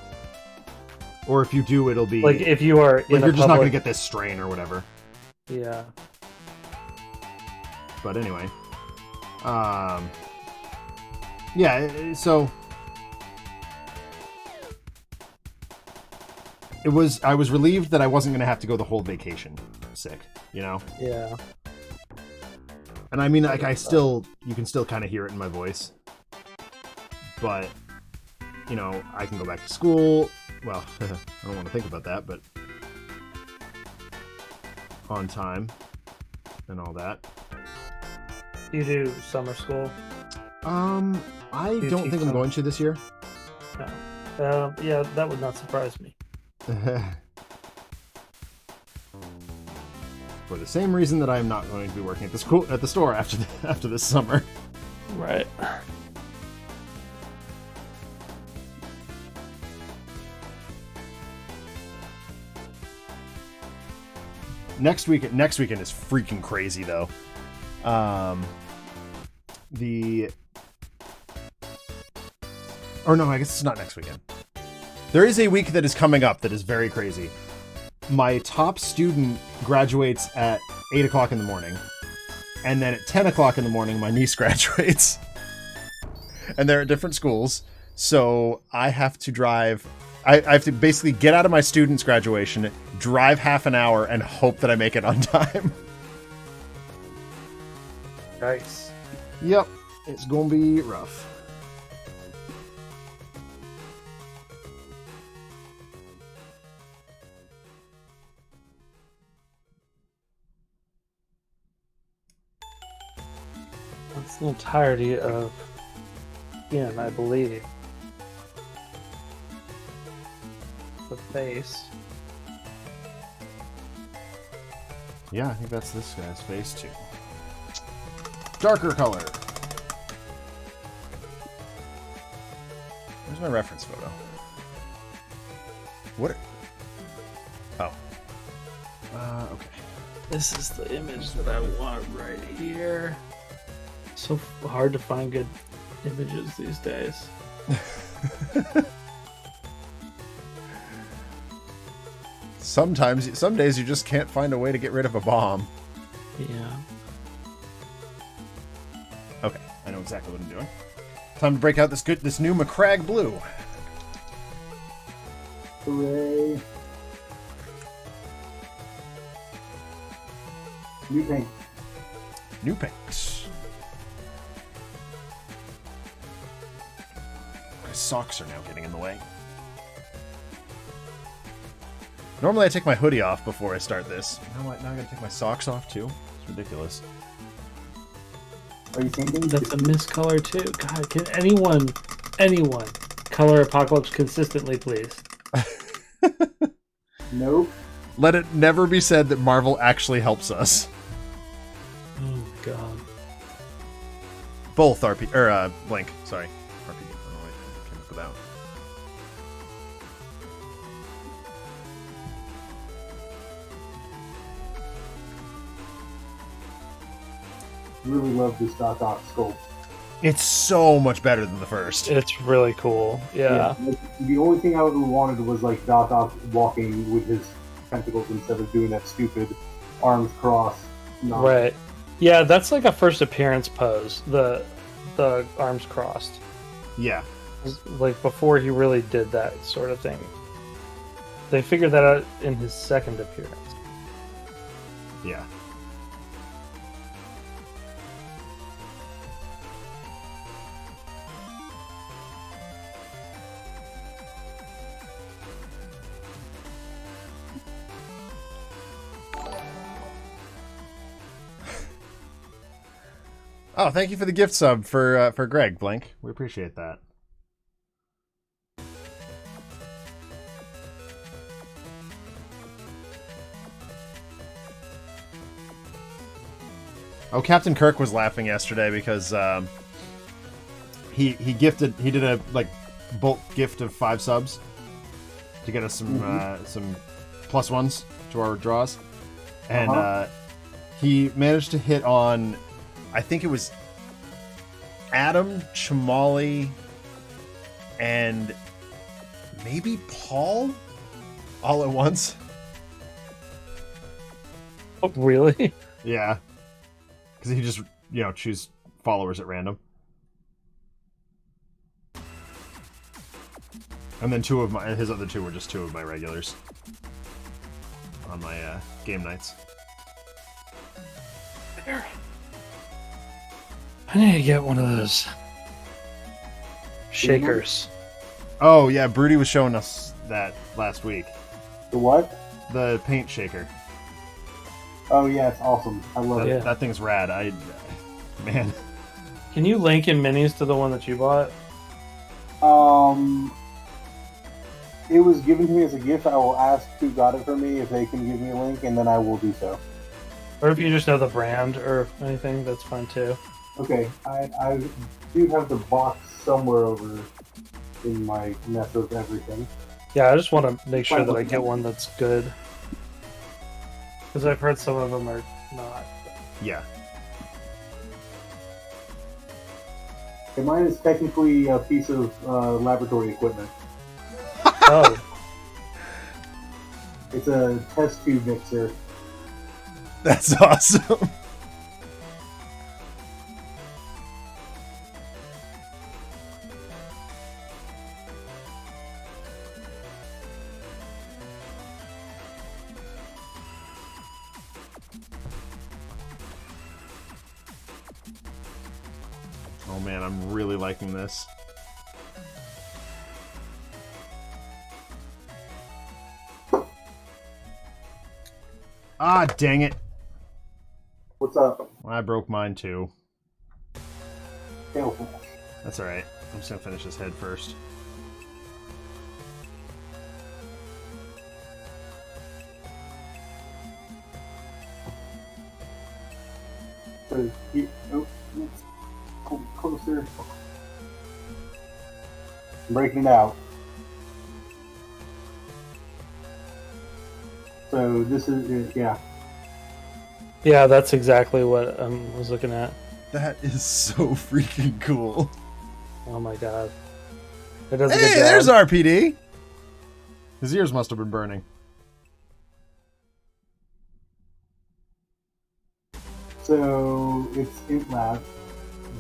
Speaker 1: Or if you do, it'll be
Speaker 3: like if you are
Speaker 1: like
Speaker 3: in
Speaker 1: you're
Speaker 3: a
Speaker 1: just not going to
Speaker 3: public-
Speaker 1: get this strain or whatever.
Speaker 3: Yeah.
Speaker 1: But anyway, yeah. So I was relieved that I wasn't going to have to go the whole vacation sick. You know.
Speaker 3: Yeah.
Speaker 1: And I mean, like, you can still kind of hear it in my voice. But, you know, I can go back to school. Well, I don't want to think about that, but on time and all that.
Speaker 3: You do summer school?
Speaker 1: I
Speaker 3: You
Speaker 1: don't
Speaker 3: teach
Speaker 1: think I'm
Speaker 3: them.
Speaker 1: going to this year.
Speaker 3: No. Yeah, that would not surprise me.
Speaker 1: For the same reason that I am not going to be working at the store after this summer.
Speaker 3: Right.
Speaker 1: Next weekend is freaking crazy though. Or no, I guess it's not next weekend. There is a week that is coming up that is very crazy. My top student graduates at 8 o'clock in the morning. And then at 10 o'clock in the morning, my niece graduates. And they're at different schools. So I have to drive. I have to basically get out of my student's graduation, drive half an hour, and hope that I make it on time.
Speaker 3: Nice.
Speaker 1: Yep. It's going to be rough.
Speaker 3: It's the entirety of skin, I believe. The face.
Speaker 1: Yeah, I think that's this guy's face too. Darker color. Where's my reference photo? What? Oh. Okay.
Speaker 3: This is the image that I want right here. So hard to find good images these days.
Speaker 1: Some days you just can't find a way to get rid of a bomb.
Speaker 3: Yeah.
Speaker 1: Okay, I know exactly what I'm doing. Time to break out this new Macragge blue.
Speaker 2: Hooray. New paint.
Speaker 1: New paint. My socks are now getting in the way. Normally I take my hoodie off before I start this. Now I gotta take my socks off too? It's ridiculous.
Speaker 2: Are you thinking?
Speaker 3: That's a miscolor too. God, can anyone color Apocalypse consistently, please?
Speaker 2: Nope.
Speaker 1: Let it never be said that Marvel actually helps us.
Speaker 3: Oh God.
Speaker 1: Both Blink. Sorry, RPG. I don't know why I came up with that one.
Speaker 2: Really love this Doc Ock sculpt.
Speaker 1: It's so much better than the first.
Speaker 3: It's really cool. Yeah.
Speaker 2: Like, the only thing I would have wanted was like Doc Ock walking with his tentacles instead of doing that stupid arms cross.
Speaker 3: Right. Yeah, that's like a first appearance pose. The arms crossed.
Speaker 1: Yeah.
Speaker 3: Like before he really did that sort of thing. They figured that out in his second appearance.
Speaker 1: Yeah. Oh, thank you for the gift sub for Greg, Blank. We appreciate that. Oh, Captain Kirk was laughing yesterday because he did a like bulk gift of 5 subs to get us some plus ones to our draws, and he managed to hit on, I think it was Adam, Chamali, and maybe Paul all at once.
Speaker 3: Oh, really?
Speaker 1: Yeah. Because he just, choose followers at random. And then his other 2 were just 2 of my regulars on my game nights.
Speaker 3: There. I need to get one of those shakers.
Speaker 1: Oh, yeah, Broody was showing us that last week.
Speaker 2: The what?
Speaker 1: The paint shaker.
Speaker 2: Oh, yeah, it's awesome. I love it.
Speaker 1: That thing's rad. Man.
Speaker 3: Can you link in minis to the one that you bought?
Speaker 2: It was given to me as a gift. I will ask who got it for me if they can give me a link, and then I will do so.
Speaker 3: Or if you just know the brand or anything, that's fine too.
Speaker 2: Okay, I do have the box somewhere over in my mess of everything.
Speaker 3: Yeah, I just want to make sure that I get one that's good. Because I've heard some of them are not.
Speaker 1: Yeah.
Speaker 2: Okay, mine is technically a piece of laboratory equipment.
Speaker 3: Oh.
Speaker 2: It's a test tube mixer.
Speaker 1: That's awesome. Oh man, I'm really liking this. Ah, dang it.
Speaker 2: What's up?
Speaker 1: I broke mine too.
Speaker 2: Tail Flash.
Speaker 1: That's alright. I'm just gonna finish his head first.
Speaker 2: So closer. I'm breaking it out. So this is yeah.
Speaker 3: Yeah, that's exactly what I was looking at.
Speaker 1: That is so freaking cool.
Speaker 3: Oh my god. It does a good
Speaker 1: Hey,
Speaker 3: job.
Speaker 1: there's RPD! His ears must have been burning.
Speaker 2: So it's Int Lab,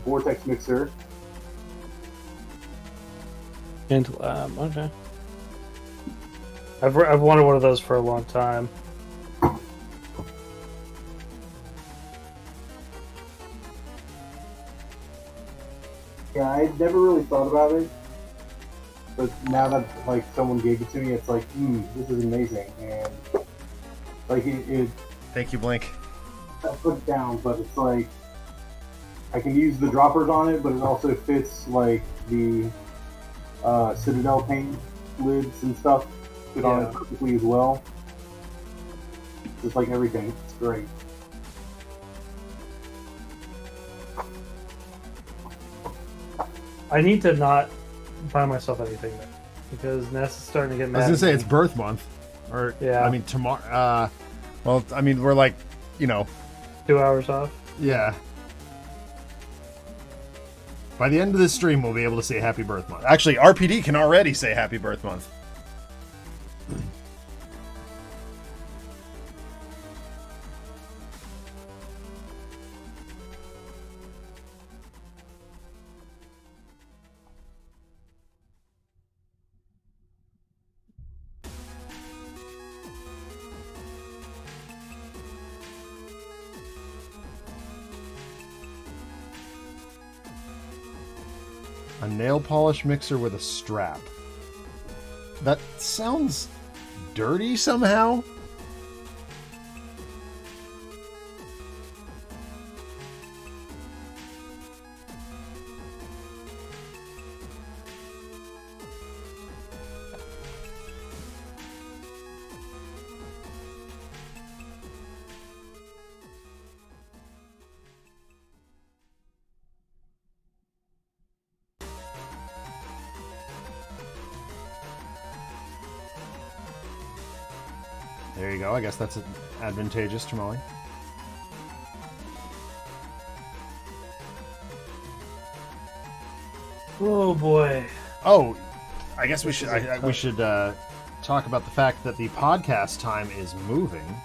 Speaker 2: Vortex Mixer.
Speaker 3: Int Lab, okay. I've wanted one of those for a long time.
Speaker 2: Yeah, I never really thought about it, but now that like someone gave it to me, it's like, this is amazing, and like it
Speaker 1: Thank you, Blink.
Speaker 2: I put it down, but it's like I can use the droppers on it, but it also fits like the Citadel paint lids and stuff fit on it perfectly as well. Just like everything, it's great.
Speaker 3: I need to not buy myself anything then, because Ness is starting to get mad.
Speaker 1: I was gonna
Speaker 3: at
Speaker 1: say
Speaker 3: me.
Speaker 1: it's birth month. Or,
Speaker 3: Yeah.
Speaker 1: I mean, tomorrow. Well, I mean, we're like,
Speaker 3: 2 hours off.
Speaker 1: yeah. By the end of this stream, we'll be able to say Happy Birth Month. Actually, RPD can already say Happy Birth Month. A nail polish mixer with a strap. That sounds dirty somehow. There you go. I guess that's advantageous to Molly.
Speaker 3: Oh boy.
Speaker 1: Oh, I guess we should talk about the fact that the podcast time is moving.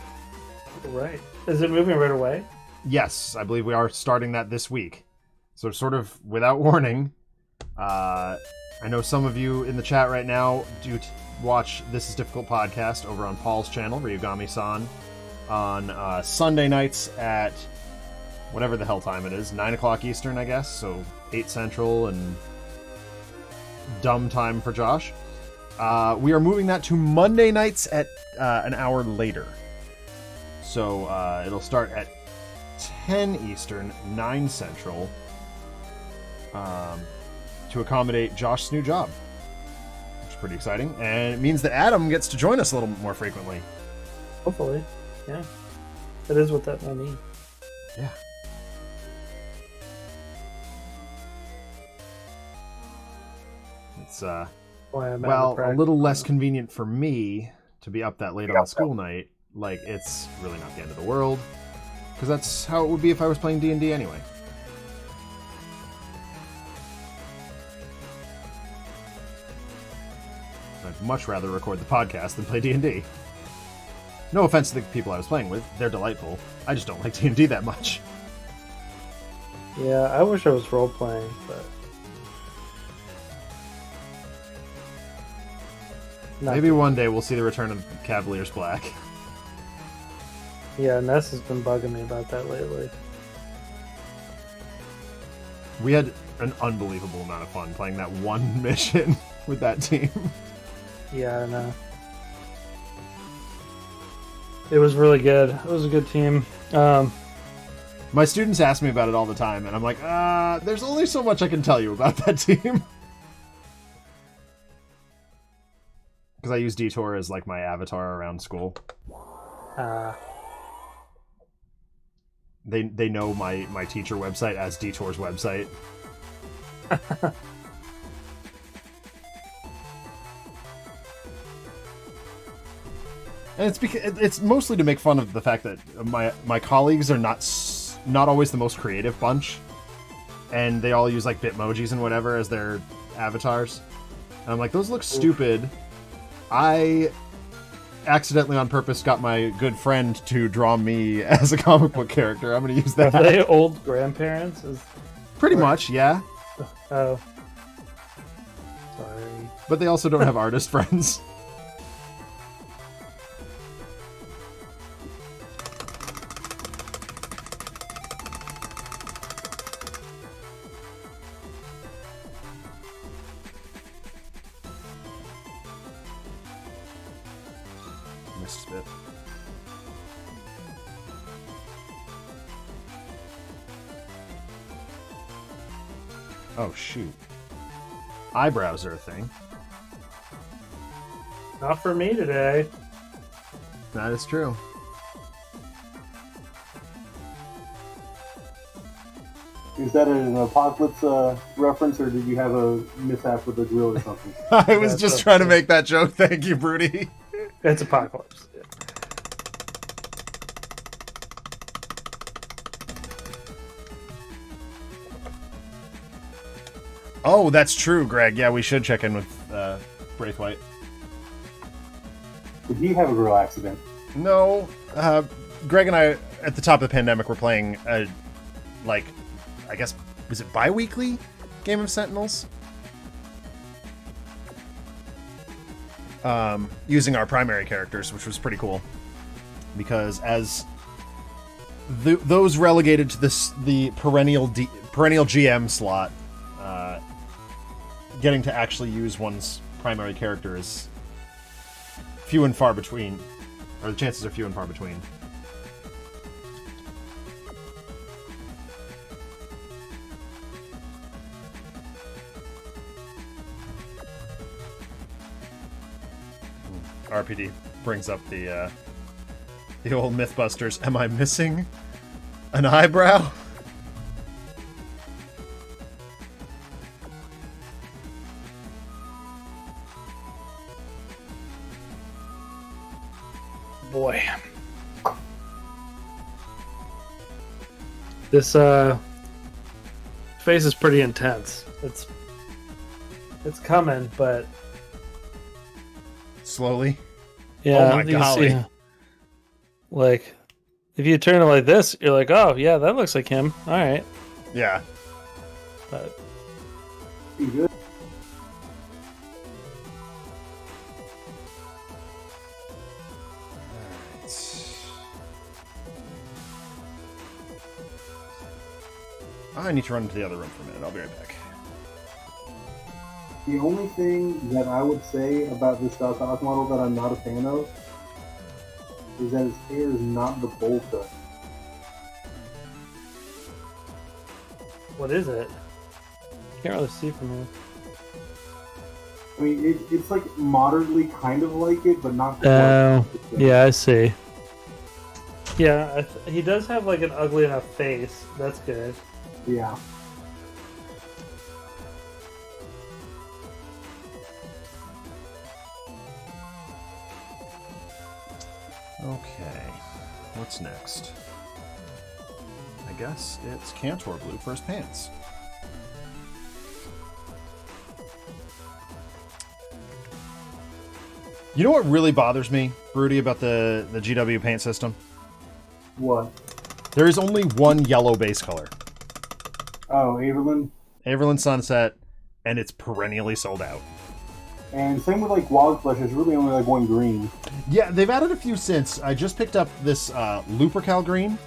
Speaker 3: Right. Is it moving right away?
Speaker 1: Yes, I believe we are starting that this week. So sort of without warning, I know some of you in the chat right now do watch This Is Difficult podcast over on Paul's channel, Ryugami-san, on Sunday nights at whatever the hell time it is, 9 o'clock Eastern, I guess, so 8 Central and dumb time for Josh. We are moving that to Monday nights at an hour later. So it'll start at 10 Eastern, 9 Central, to accommodate Josh's new job, which is pretty exciting. And it means that Adam gets to join us a little more frequently.
Speaker 3: Hopefully. Yeah. That is what that will mean.
Speaker 1: Yeah. It's,
Speaker 3: Boy, I'm
Speaker 1: well, a little less convenient for me to be up that late on a school night. Like, it's really not the end of the world, because that's how it would be if I was playing D&D anyway. I'd much rather record the podcast than play D&D. No offense to the people I was playing with, they're delightful. I just don't like D&D that much.
Speaker 3: Yeah, I wish I was role playing, but
Speaker 1: Maybe one day we'll see the return of Cavaliers Black.
Speaker 3: Yeah, Ness has been bugging me about that lately.
Speaker 1: We had an unbelievable amount of fun playing that one mission with that team.
Speaker 3: Yeah, I know. It was really good. It was a good team.
Speaker 1: My students ask me about it all the time, and I'm like, there's only so much I can tell you about that team. Because I use Detour as like my avatar around school. They know my teacher website as Detour's website. And it's because it's mostly to make fun of the fact that my colleagues are not always the most creative bunch, and they all use like Bitmojis and whatever as their avatars. And I'm like, those look stupid. I accidentally on purpose got my good friend to draw me as a comic book character. I'm going to use that.
Speaker 3: Are they old grandparents?
Speaker 1: Pretty much, yeah.
Speaker 3: Oh. Sorry.
Speaker 1: But they also don't have artist friends. Missed a bit. Oh, shoot. Eyebrows are a thing.
Speaker 3: Not for me today.
Speaker 1: That is true.
Speaker 2: Is that an Apocalypse reference, or did you have a mishap with the drill or something?
Speaker 1: I was just trying to make that joke. Thank you, Broody.
Speaker 3: It's Apocalypse. Yeah.
Speaker 1: Oh, that's true, Greg. Yeah, we should check in with Braithwaite.
Speaker 2: Did he have a grill accident?
Speaker 1: No, Greg and I, at the top of the pandemic, were playing a, like, I guess, was it bi-weekly Game of Sentinels? Using our primary characters, which was pretty cool. Because as those relegated to the perennial GM slot, getting to actually use one's primary character is few and far between, or the chances are few and far between. RPD brings up the old Mythbusters. Am I missing an eyebrow?
Speaker 3: Boy. This face is pretty intense. It's coming, but
Speaker 1: Slowly.
Speaker 3: yeah,
Speaker 1: Oh my
Speaker 3: you can
Speaker 1: golly.
Speaker 3: see, like, if you turn it like this, you're like, oh yeah, that looks like him. All right,
Speaker 1: Yeah.
Speaker 3: but
Speaker 2: He good?
Speaker 1: I need to run into the other room for a minute. I'll be right back.
Speaker 2: The only thing that I would say about this Valkyrie model that I'm not a fan of is that his hair is not the bowl cut.
Speaker 3: what is it? Can't really see from here.
Speaker 2: I mean, it's like moderately kind of like it, but not quite.
Speaker 3: Oh, yeah, I see. Yeah, he does have like an ugly enough face. That's good.
Speaker 2: Yeah.
Speaker 1: Okay. What's next? I guess it's Cantor Blue for his pants. You know what really bothers me, Broody, about the GW paint system?
Speaker 2: What?
Speaker 1: There is only one yellow base color.
Speaker 2: Oh, Averland.
Speaker 1: Averland Sunset, and it's perennially sold out.
Speaker 2: And same with like Wild Flesh, there's really only like one green.
Speaker 1: Yeah, they've added a few since. I just picked up this Lupercal green,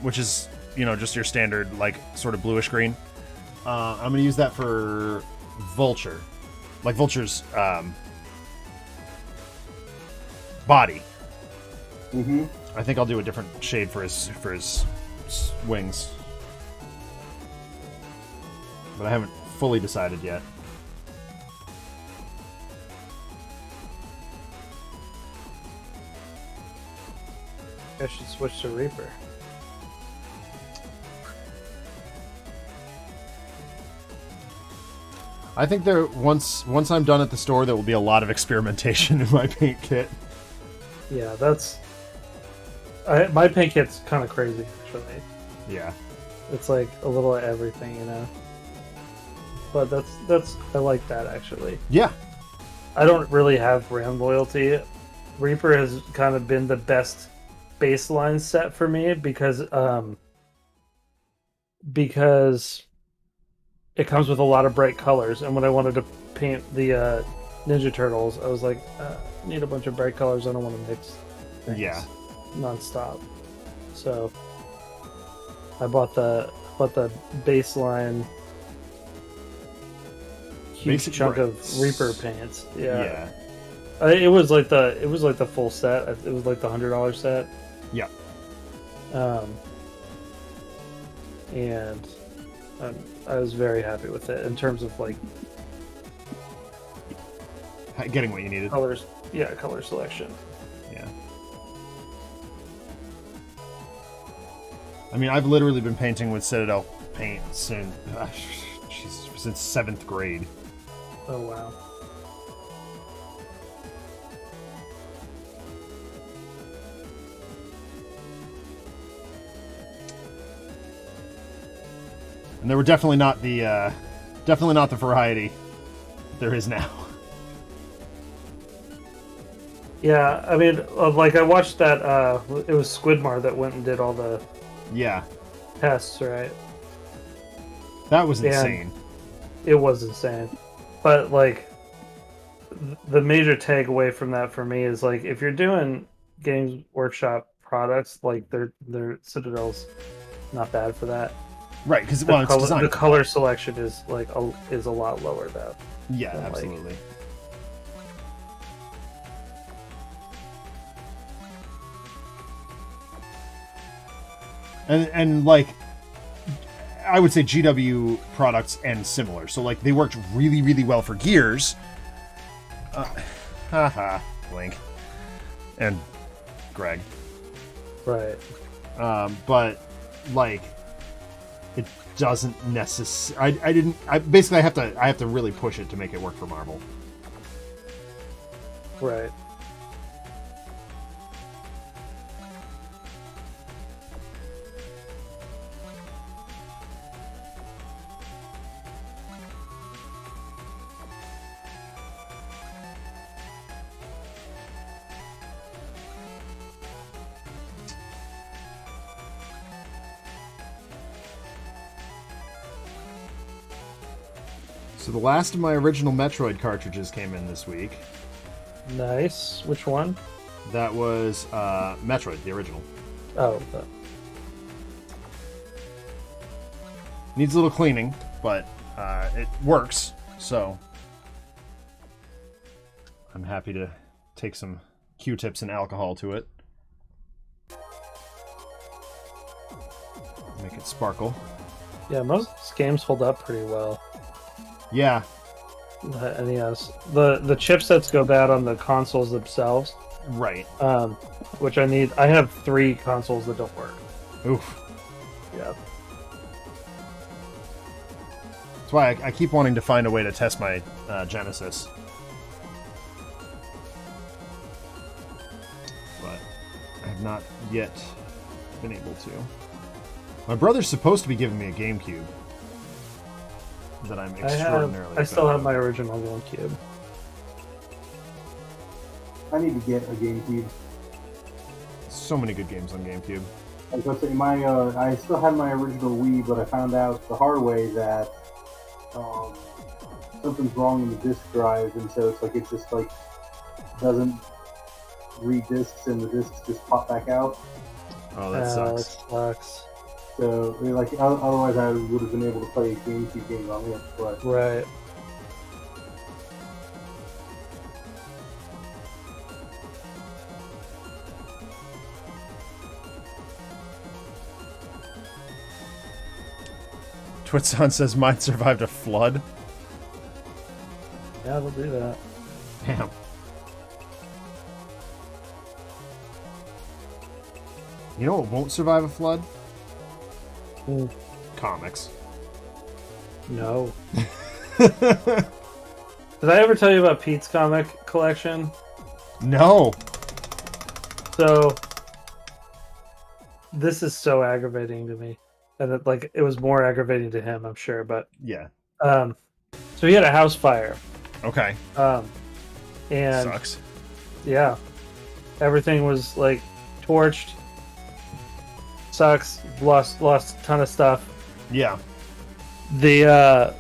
Speaker 1: which is, you know, just your standard, like, sort of bluish green. I'm going to use that for Vulture. Like, Vulture's body.
Speaker 2: Mm-hmm.
Speaker 1: I think I'll do a different shade for his wings. But I haven't fully decided yet.
Speaker 3: I should switch to Reaper.
Speaker 1: I think once I'm done at the store, there will be a lot of experimentation in my paint kit.
Speaker 3: Yeah, my paint kit's kind of crazy, actually.
Speaker 1: Yeah.
Speaker 3: It's like a little of everything, you know. But that's I like that, actually.
Speaker 1: Yeah.
Speaker 3: I don't really have brand loyalty. Reaper has kind of been the best baseline set for me because it comes with a lot of bright colors, and when I wanted to paint the Ninja Turtles, I was like, I need a bunch of bright colors. I don't want to mix things non-stop. So I bought the baseline huge
Speaker 1: Basic
Speaker 3: chunk
Speaker 1: brights.
Speaker 3: of Reaper paints.
Speaker 1: Yeah.
Speaker 3: It was like the full set. It was like the $100 set.
Speaker 1: Yeah.
Speaker 3: And I was very happy with it in terms of like
Speaker 1: Getting what you needed.
Speaker 3: colors. Yeah, color selection.
Speaker 1: Yeah. I mean, I've literally been painting with Citadel paint since 7th grade.
Speaker 3: Oh wow.
Speaker 1: And they were definitely not the variety there is now.
Speaker 3: Yeah, I mean, like I watched that. It was Squidmar that went and did all the
Speaker 1: Yeah,
Speaker 3: tests, right?
Speaker 1: that was
Speaker 3: Yeah.
Speaker 1: insane.
Speaker 3: It was insane. But like the major takeaway from that for me is like if you're doing Games Workshop products, like their Citadel's not bad for that.
Speaker 1: Right, because
Speaker 3: The,
Speaker 1: it's
Speaker 3: color,
Speaker 1: designed.
Speaker 3: the color selection is like is a lot lower though.
Speaker 1: Yeah,
Speaker 3: like-
Speaker 1: absolutely. And like, I would say GW products and similar. So like, they worked really, really well for Gears. Haha, Link and Greg.
Speaker 3: Right.
Speaker 1: But like, it doesn't necessarily. I basically I have to really push it to make it work for Marvel.
Speaker 3: Right.
Speaker 1: So the last of my original Metroid cartridges came in this week.
Speaker 3: Nice. Which one?
Speaker 1: That was Metroid, the original.
Speaker 3: Oh,
Speaker 1: Needs a little cleaning, but it works, so I'm happy to take some Q-tips and alcohol to it. Make it sparkle.
Speaker 3: yeah. Most of these games hold up pretty well.
Speaker 1: Yeah,
Speaker 3: The NES. The chipsets go bad on the consoles themselves.
Speaker 1: right.
Speaker 3: Which I need. I have 3 consoles that don't work.
Speaker 1: Oof.
Speaker 3: Yeah.
Speaker 1: That's why I keep wanting to find a way to test my Genesis. But I have not yet been able to. My brother's supposed to be giving me a GameCube that I'm extraordinarily
Speaker 3: I still
Speaker 1: excited
Speaker 3: have my
Speaker 1: about.
Speaker 3: original GameCube.
Speaker 2: I need to get a GameCube.
Speaker 1: So many good games on GameCube.
Speaker 2: I was gonna say I still had my original Wii, but I found out the hard way that something's wrong in the disk drive, and so it's like it just like doesn't read discs, and the discs just pop back out.
Speaker 1: Oh, that sucks.
Speaker 3: That sucks.
Speaker 2: So like otherwise I would have been able to play GameCube games on it, but
Speaker 3: Right.
Speaker 1: Twitson says mine survived a flood.
Speaker 3: Yeah, they'll do that.
Speaker 1: Damn. You know what won't survive a flood?
Speaker 3: Mm,
Speaker 1: Comics.
Speaker 3: no. Did I ever tell you about Pete's comic collection?
Speaker 1: No.
Speaker 3: So, this is so aggravating to me. And it was more aggravating to him, I'm sure. But,
Speaker 1: Yeah.
Speaker 3: so he had a house fire.
Speaker 1: Okay.
Speaker 3: And
Speaker 1: Sucks.
Speaker 3: yeah, everything was like torched. Sucks. Lost a ton of stuff.
Speaker 1: Yeah.
Speaker 3: The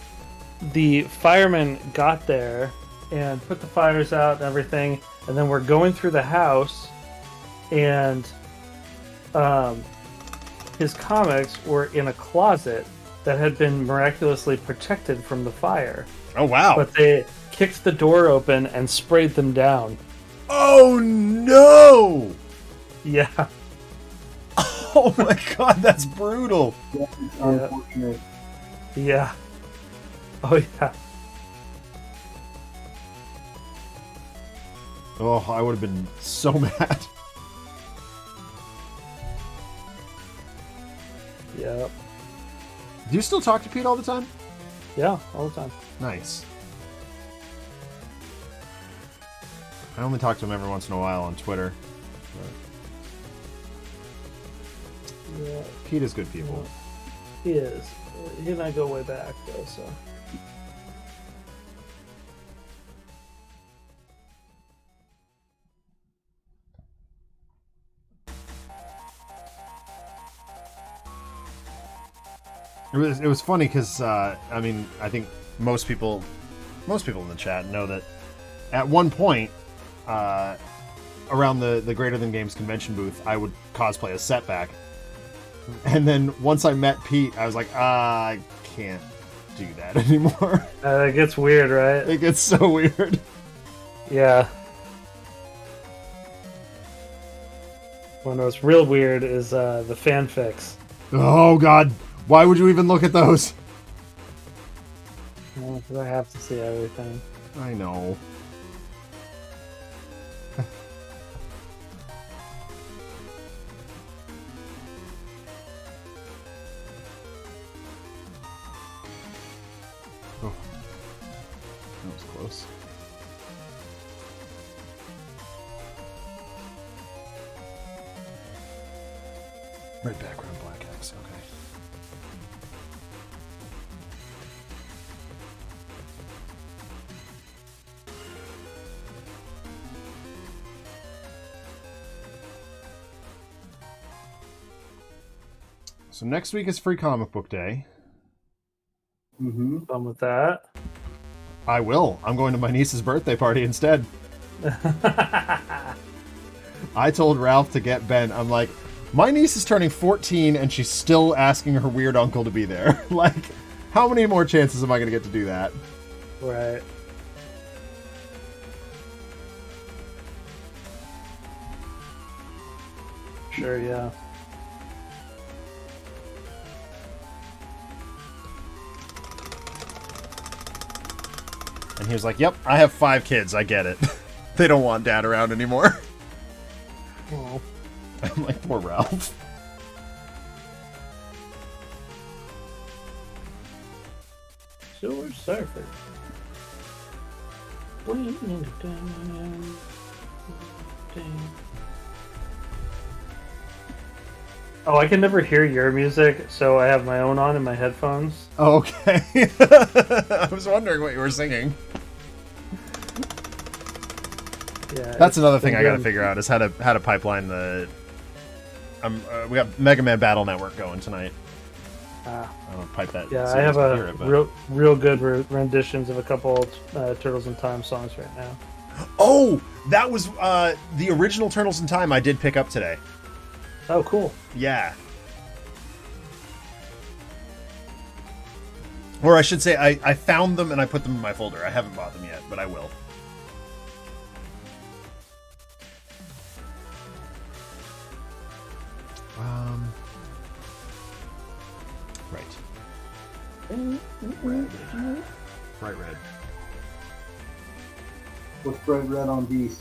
Speaker 3: firemen got there and put the fires out and everything, and then we're going through the house, and his comics were in a closet that had been miraculously protected from the fire.
Speaker 1: Oh, wow.
Speaker 3: But they kicked the door open and sprayed them down.
Speaker 1: Oh, no!
Speaker 3: Yeah.
Speaker 1: Oh, my God, that's brutal.
Speaker 2: Yeah, it's unfortunate.
Speaker 3: Yeah. Oh, yeah.
Speaker 1: Oh, I would have been so mad.
Speaker 3: Yeah.
Speaker 1: Do you still talk to Pete all the time?
Speaker 3: Yeah, all the time.
Speaker 1: Nice. I only talk to him every once in a while on Twitter.
Speaker 3: Yeah,
Speaker 1: Pete is good people.
Speaker 3: he is. He and I go way back, though, so.
Speaker 1: It was funny because I mean, I think most people in the chat know that at one point around the Greater Than Games convention booth, I would cosplay a Setback, and then once I met Pete, I was like, I can't do that anymore.
Speaker 3: It gets weird, right?
Speaker 1: It gets so weird.
Speaker 3: Yeah. One of those real weird is the fanfics.
Speaker 1: Oh God, why would you even look at those?
Speaker 3: Well, 'cause I have to see everything.
Speaker 1: I know. Oh, that was close. Right background, Black Axe, okay. So next week is Free Comic Book Day.
Speaker 2: Mm-hmm.
Speaker 3: Fun with that.
Speaker 1: I will. I'm going to my niece's birthday party instead. I told Ralph to get Ben. I'm like, my niece is turning 14 and she's still asking her weird uncle to be there. Like, how many more chances am I going to get to do that?
Speaker 3: Right. Sure, yeah.
Speaker 1: And he was like, yep, I have 5 kids. I get it. They don't want dad around anymore.
Speaker 3: Oh.
Speaker 1: I'm like, poor Ralph.
Speaker 3: Silver Surfer. Oh, I can never hear your music, so I have my own on in my headphones.
Speaker 1: Oh, okay. I was wondering what you were singing.
Speaker 3: Yeah,
Speaker 1: That's another thing
Speaker 3: been
Speaker 1: I got to
Speaker 3: good.
Speaker 1: figure out is how to pipeline the. We got Mega Man Battle Network going tonight.
Speaker 3: Ah.
Speaker 1: I don't know, pipe that.
Speaker 3: Yeah,
Speaker 1: so
Speaker 3: I
Speaker 1: you
Speaker 3: have
Speaker 1: guys can
Speaker 3: a
Speaker 1: hear it, but-
Speaker 3: real good renditions of a couple Turtles in Time songs right now.
Speaker 1: Oh, that was the original Turtles in Time I did pick up today.
Speaker 3: Oh, cool.
Speaker 1: Yeah. Or I should say, I found them and I put them in my folder. I haven't bought them yet, but I will. Right. Red. Bright red.
Speaker 2: What's bright red on Beast?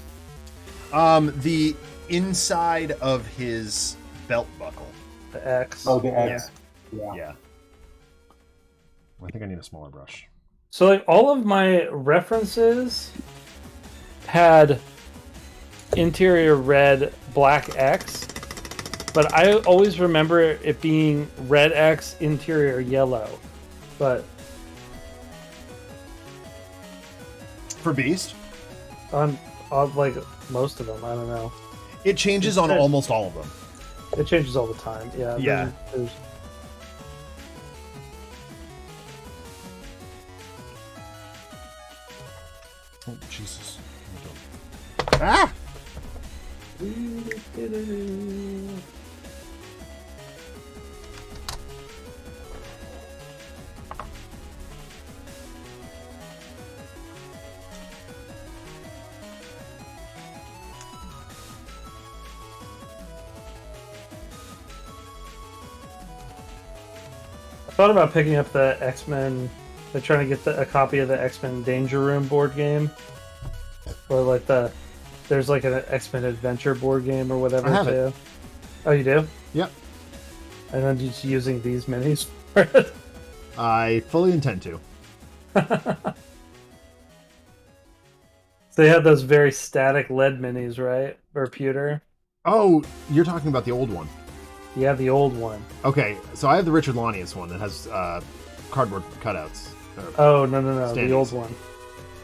Speaker 1: The inside of his belt buckle.
Speaker 3: The X.
Speaker 2: Oh, the X.
Speaker 1: Yeah. I think I need a smaller brush.
Speaker 3: So like all of my references had interior red, black X, but I always remember it being red X, interior yellow. But
Speaker 1: For Beast,
Speaker 3: on like most of them, I don't know.
Speaker 1: it changes on almost all of them.
Speaker 3: It changes all the time. Yeah.
Speaker 1: Yeah.
Speaker 3: There's
Speaker 1: Oh, Jesus. Ah!
Speaker 3: I thought about picking up the X-Men. They're trying to get a copy of the X-Men Danger Room board game, or like there's like an X-Men Adventure board game or whatever
Speaker 1: I have
Speaker 3: too.
Speaker 1: it.
Speaker 3: Oh, you do?
Speaker 1: Yep.
Speaker 3: And then just using these minis for it.
Speaker 1: I fully intend to.
Speaker 3: So they had those very static lead minis, right? Or pewter.
Speaker 1: Oh, you're talking about the old one.
Speaker 3: Yeah, the old one.
Speaker 1: Okay, so I have the Richard Lanius one that has cardboard cutouts.
Speaker 3: Oh no, the
Speaker 1: Standings.
Speaker 3: old one.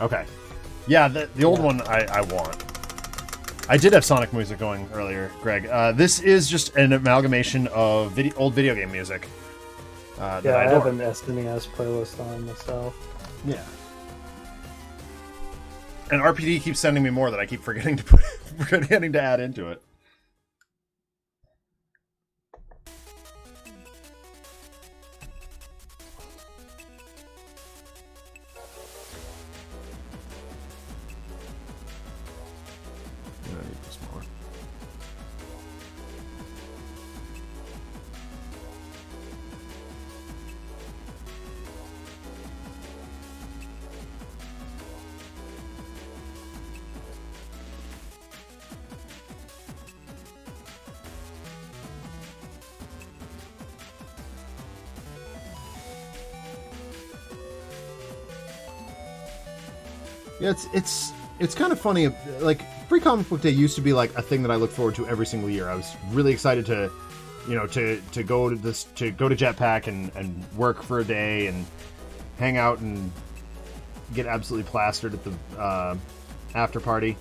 Speaker 1: Okay. Yeah, the old one I want. I did have Sonic music going earlier, Greg. This is just an amalgamation of old video game music. That
Speaker 3: Yeah, I
Speaker 1: adore.
Speaker 3: have an SNES playlist on myself.
Speaker 1: Yeah. And RPD keeps sending me more that I keep forgetting to add into it. I need this smaller. Yeah, it's kind of funny. Like, Free Comic Book Day used to be like a thing that I look forward to every single year. I was really excited to, to go to Jetpack and work for a day and hang out and get absolutely plastered at the after party.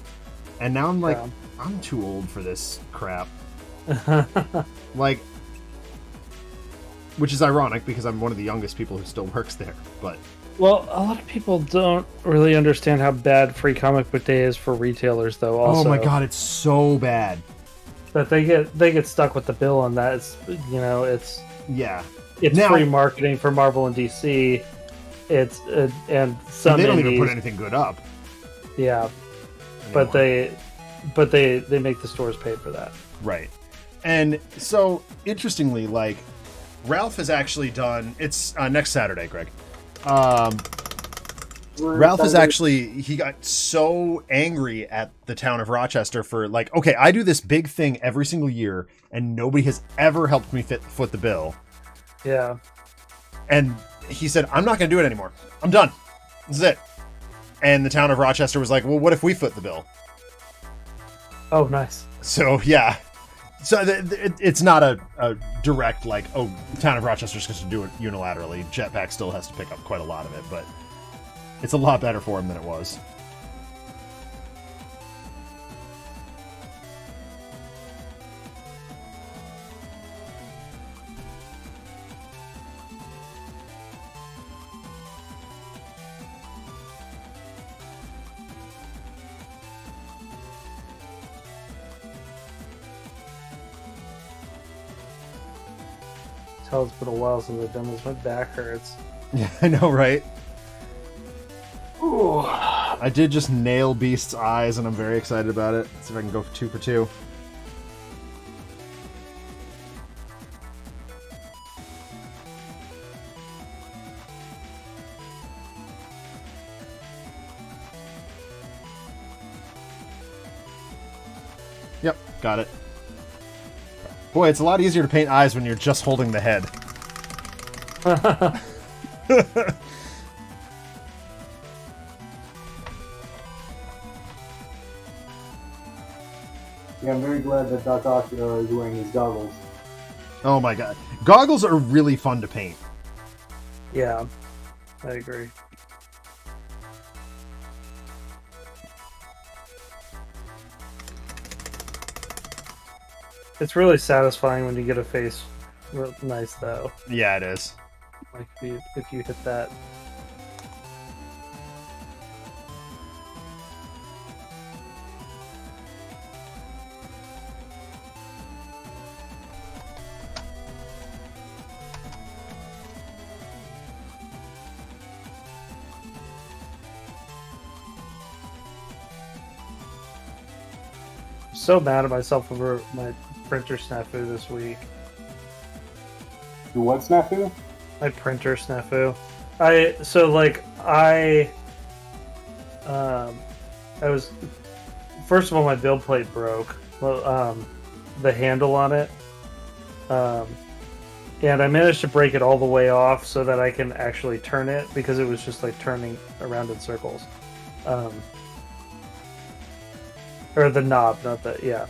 Speaker 1: And now I'm like, I'm too old for this crap. Like, which is ironic because I'm one of the youngest people who still works there, but.
Speaker 3: Well, a lot of people don't really understand how bad Free Comic Book Day is for retailers, though. Also,
Speaker 1: Oh my god, it's so bad.
Speaker 3: that they get stuck with the bill on that. It's
Speaker 1: Yeah.
Speaker 3: it's
Speaker 1: Now-
Speaker 3: free marketing for Marvel and DC. It's and some
Speaker 1: They don't even
Speaker 3: indies,
Speaker 1: put anything good up.
Speaker 3: yeah, but they make the stores pay for that.
Speaker 1: Right. And so, interestingly, like, Ralph has actually done... It's next Saturday, Greg. Ralph is actually... He got so angry at the town of Rochester for, like, okay, I do this big thing every single year, and nobody has ever helped me foot the bill.
Speaker 3: Yeah,
Speaker 1: And he said, I'm not going to do it anymore. I'm done. This is it. And the town of Rochester was like, well, what if we foot the bill?
Speaker 3: oh nice.
Speaker 1: So, yeah. So it's not a direct, like, oh, the town of Rochester's going to do it unilaterally. Jetpack still has to pick up quite a lot of it, but it's a lot better for him than it was.
Speaker 3: Tell it's been a while since I've done this. My back hurts.
Speaker 1: Yeah, I know, right?
Speaker 3: Ooh.
Speaker 1: I did just nail Beast's eyes, and I'm very excited about it. Let's see if I can go for 2 for 2. got it. Boy, it's a lot easier to paint eyes when you're just holding the head.
Speaker 2: Yeah, I'm very glad that Doc Ock is wearing his goggles.
Speaker 1: Oh my god. Goggles are really fun to paint.
Speaker 3: Yeah, I agree. It's really satisfying when you get a face real nice, though.
Speaker 1: Yeah, it is.
Speaker 3: Like if you hit that. So mad at myself over my printer snafu this week.
Speaker 2: You what snafu?
Speaker 3: My printer snafu. I was, first of all, my build plate broke. Well, the handle on it. And I managed to break it all the way off so that I can actually turn it, because it was just like turning around in circles. Or the knob, not the, yeah.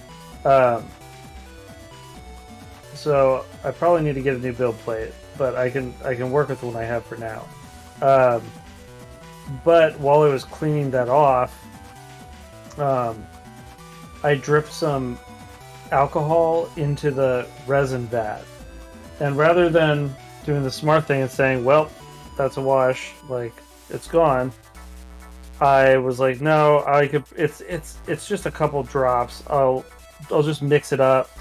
Speaker 3: So I probably need to get a new build plate, but I can work with the one I have for now. But while I was cleaning that off, I dripped some alcohol into the resin vat. And rather than doing the smart thing and saying, well, that's a wash, like, it's gone, I was like, no, I could. It's just a couple drops. I'll just mix it up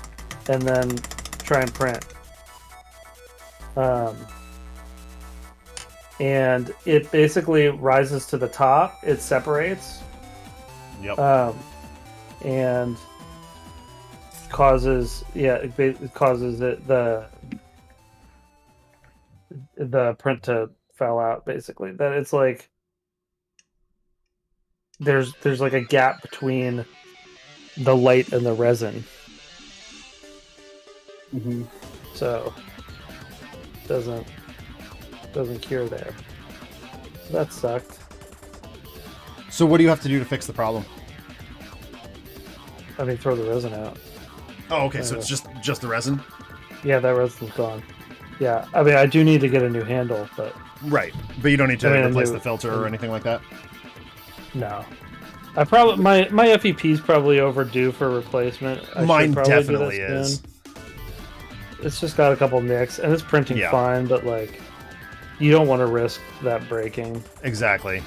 Speaker 3: and then try and print. And it basically rises to the top. It separates.
Speaker 1: Yep.
Speaker 3: And causes it causes the print to foul out. Basically, that it's like. There's like a gap between the light and the resin.
Speaker 2: Mm-hmm.
Speaker 3: So doesn't cure there. That sucked.
Speaker 1: So what do you have to do to fix the problem?
Speaker 3: I mean, throw the resin out.
Speaker 1: Oh, okay, so it's just the resin?
Speaker 3: Yeah, that resin's gone. Yeah, I mean, I do need to get a new handle, but...
Speaker 1: Right, but you don't need to replace the filter or
Speaker 3: new-
Speaker 1: anything like that?
Speaker 3: No. I probably my FEP is probably overdue for replacement.
Speaker 1: Mine
Speaker 3: should probably do that
Speaker 1: definitely
Speaker 3: soon.
Speaker 1: is.
Speaker 3: It's just got a couple nicks, and it's printing
Speaker 1: Yeah.
Speaker 3: fine, but like, you don't want to risk that breaking.
Speaker 1: Exactly.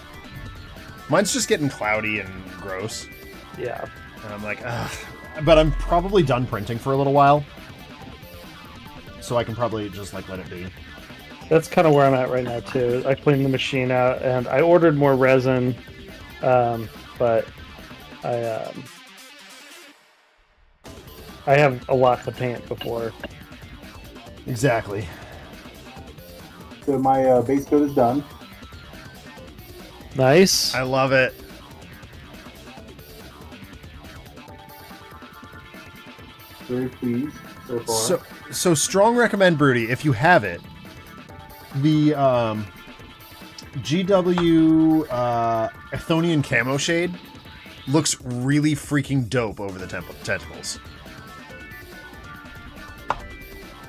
Speaker 1: Mine's just getting cloudy and gross.
Speaker 3: Yeah.
Speaker 1: And I'm like, ugh. But I'm probably done printing for a little while. So I can probably just like let it be.
Speaker 3: That's kind of where I'm at right now too. I cleaned the machine out and I ordered more resin, but I have a lot to paint before.
Speaker 1: Exactly.
Speaker 2: So my base coat is done.
Speaker 3: Nice.
Speaker 1: I love it.
Speaker 2: Very pleased so far.
Speaker 1: So strong recommend, Broody, if you have it. The GW Athonian Camo Shade looks really freaking dope over the tentacles.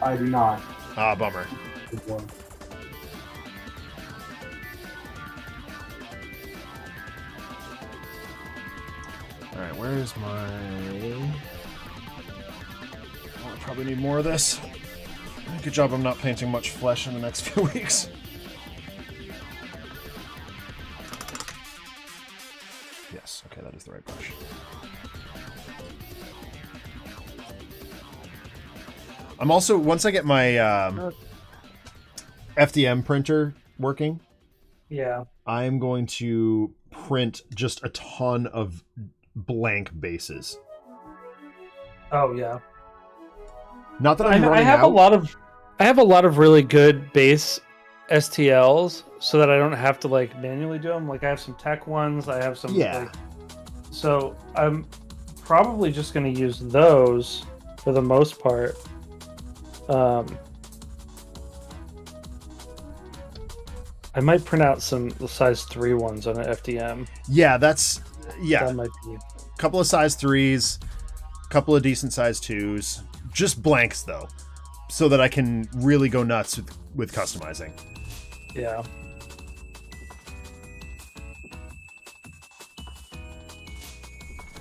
Speaker 2: I do not.
Speaker 1: Ah, bummer.
Speaker 2: Good one.
Speaker 1: Alright, where's my... Oh, I probably need more of this. Good job I'm not painting much flesh in the next few weeks. Yes, okay, that is the right brush. I'm also, once I get my FDM printer working,
Speaker 3: Yeah.
Speaker 1: I'm going to print just a ton of blank bases.
Speaker 3: Oh yeah.
Speaker 1: Not that I'm running
Speaker 3: I have
Speaker 1: out.
Speaker 3: I have a lot of really good base STLs, so that I don't have to like manually do them. Like I have some tech ones. I have some.
Speaker 1: Yeah.
Speaker 3: Like, so I'm probably just going to use those for the most part. I might print out some size 3 ones on an FDM.
Speaker 1: Yeah,
Speaker 3: That might be.
Speaker 1: a couple of size 3s, a couple of decent size 2s, just blanks though, so that I can really go nuts with customizing.
Speaker 3: Yeah.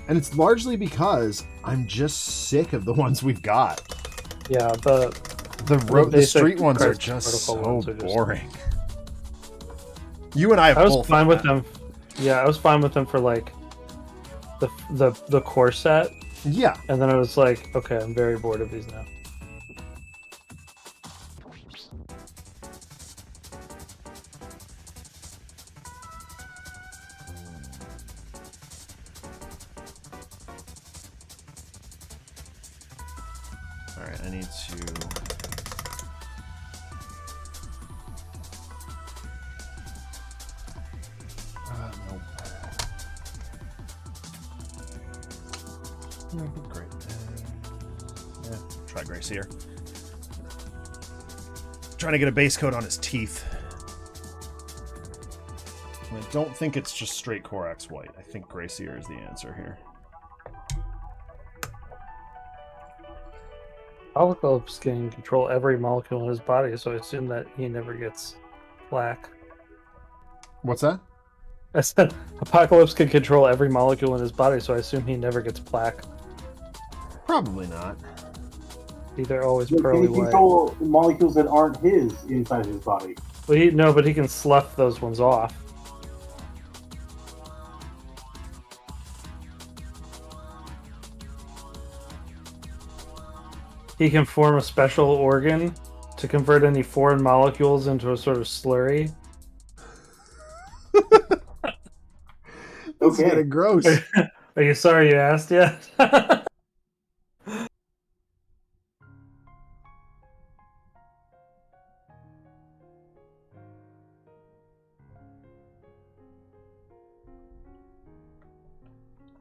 Speaker 1: And it's largely because I'm just sick of the ones we've got.
Speaker 3: Yeah,
Speaker 1: The
Speaker 3: basic
Speaker 1: street ones are
Speaker 3: Christ
Speaker 1: just
Speaker 3: protocol
Speaker 1: so
Speaker 3: ones are just-
Speaker 1: boring. You and I have
Speaker 3: I was
Speaker 1: both
Speaker 3: fine
Speaker 1: done
Speaker 3: with
Speaker 1: that.
Speaker 3: them. Yeah, I was fine with them for like the core set,
Speaker 1: Yeah.
Speaker 3: and then I was like, okay, I'm very bored of these now.
Speaker 1: All right, I need to. Nope. No, great. Yeah, try Grace here. Trying to get a base coat on his teeth. And I don't think it's just straight Corax white. I think Gracier is the answer here.
Speaker 3: Apocalypse can control every molecule in his body, so I assume that he never gets plaque.
Speaker 1: What's that?
Speaker 3: I said Apocalypse can control every molecule in his body, so I assume he never gets plaque.
Speaker 1: Probably not.
Speaker 3: They're always
Speaker 2: Can
Speaker 3: pearly
Speaker 2: he
Speaker 3: white.
Speaker 2: control molecules that aren't his inside his body?
Speaker 3: Well, but he can slough those ones off. He can form a special organ to convert any foreign molecules into a sort of slurry.
Speaker 1: This is getting gross.
Speaker 3: Are you sorry you asked yet?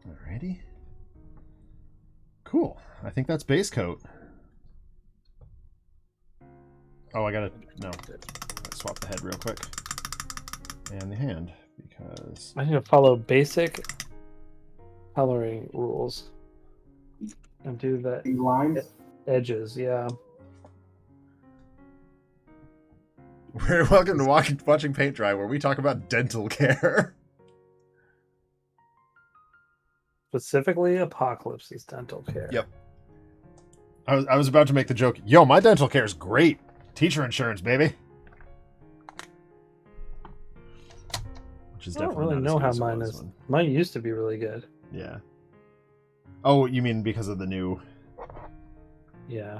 Speaker 1: Alrighty. Cool. I think that's base coat. Oh, I gotta... No. Swap the head real quick. And the hand, because...
Speaker 3: I need to follow basic coloring rules. And do the
Speaker 2: These lines?
Speaker 3: edges, yeah.
Speaker 1: Welcome to Watching Paint Dry, where we talk about dental care.
Speaker 3: Specifically, Apocalypse's dental care.
Speaker 1: Yep. I was about to make the joke, yo, my dental care is great. Teacher insurance, baby. Which is
Speaker 3: I don't
Speaker 1: definitely
Speaker 3: really
Speaker 1: not
Speaker 3: know
Speaker 1: as
Speaker 3: how
Speaker 1: good as
Speaker 3: mine
Speaker 1: it was
Speaker 3: is.
Speaker 1: when-
Speaker 3: Mine used to be really good.
Speaker 1: Yeah. Oh, you mean because of the new...
Speaker 3: Yeah.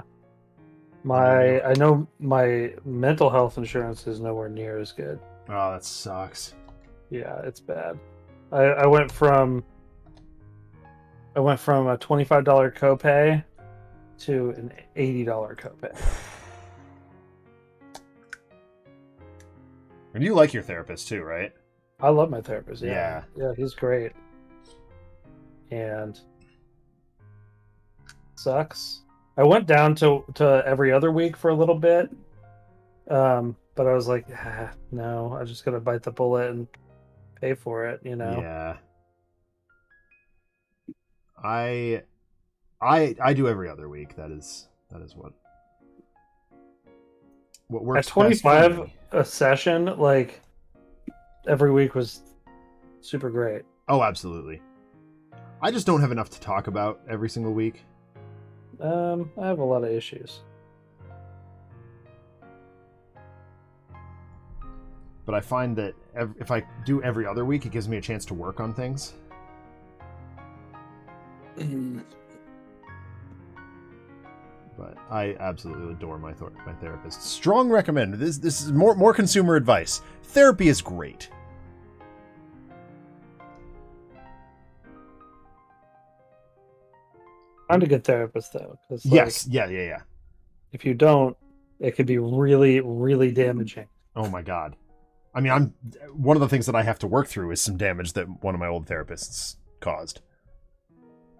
Speaker 3: I know my mental health insurance is nowhere near as good.
Speaker 1: Oh, that sucks.
Speaker 3: Yeah, it's bad. I went from a $25 copay to an $80 copay.
Speaker 1: And you like your therapist too, right?
Speaker 3: I love my therapist. Yeah,
Speaker 1: Yeah.
Speaker 3: yeah, he's great. And sucks. I went down to every other week for a little bit, but I was like, no, I just gotta bite the bullet and pay for it, you know.
Speaker 1: Yeah. I do every other week. That is what works
Speaker 3: At
Speaker 1: best for
Speaker 3: 25
Speaker 1: me.
Speaker 3: a session, like every week was super great.
Speaker 1: Oh, absolutely. I just don't have enough to talk about every single week.
Speaker 3: I have a lot of issues.
Speaker 1: But I find that if I do every other week, it gives me a chance to work on things. But I absolutely adore my therapist. Strong recommend. This is more consumer advice. Therapy is great.
Speaker 3: Find a good therapist though, because
Speaker 1: Yes. Yeah.
Speaker 3: if you don't, it could be really, really damaging.
Speaker 1: Oh my god. I mean, one of the things that I have to work through is some damage that one of my old therapists caused.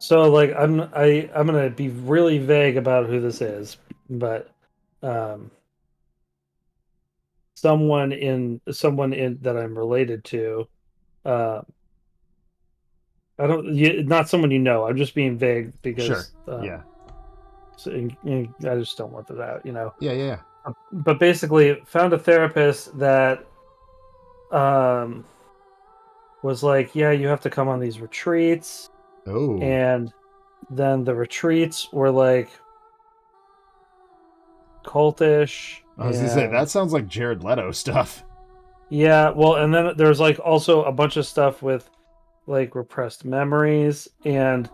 Speaker 3: So like I'm gonna be really vague about who this is, but someone in that I'm related to. Uh, I don't not someone you know. I'm just being vague
Speaker 1: Sure.
Speaker 3: because
Speaker 1: Yeah.
Speaker 3: I just don't want that out, you know.
Speaker 1: Yeah.
Speaker 3: But basically, found a therapist that was like, yeah, you have to come on these retreats,
Speaker 1: Oh.
Speaker 3: and then the retreats were like cultish.
Speaker 1: I was gonna say
Speaker 3: And
Speaker 1: that sounds like Jared Leto stuff.
Speaker 3: yeah, well, and then there's like also a bunch of stuff with like repressed memories, and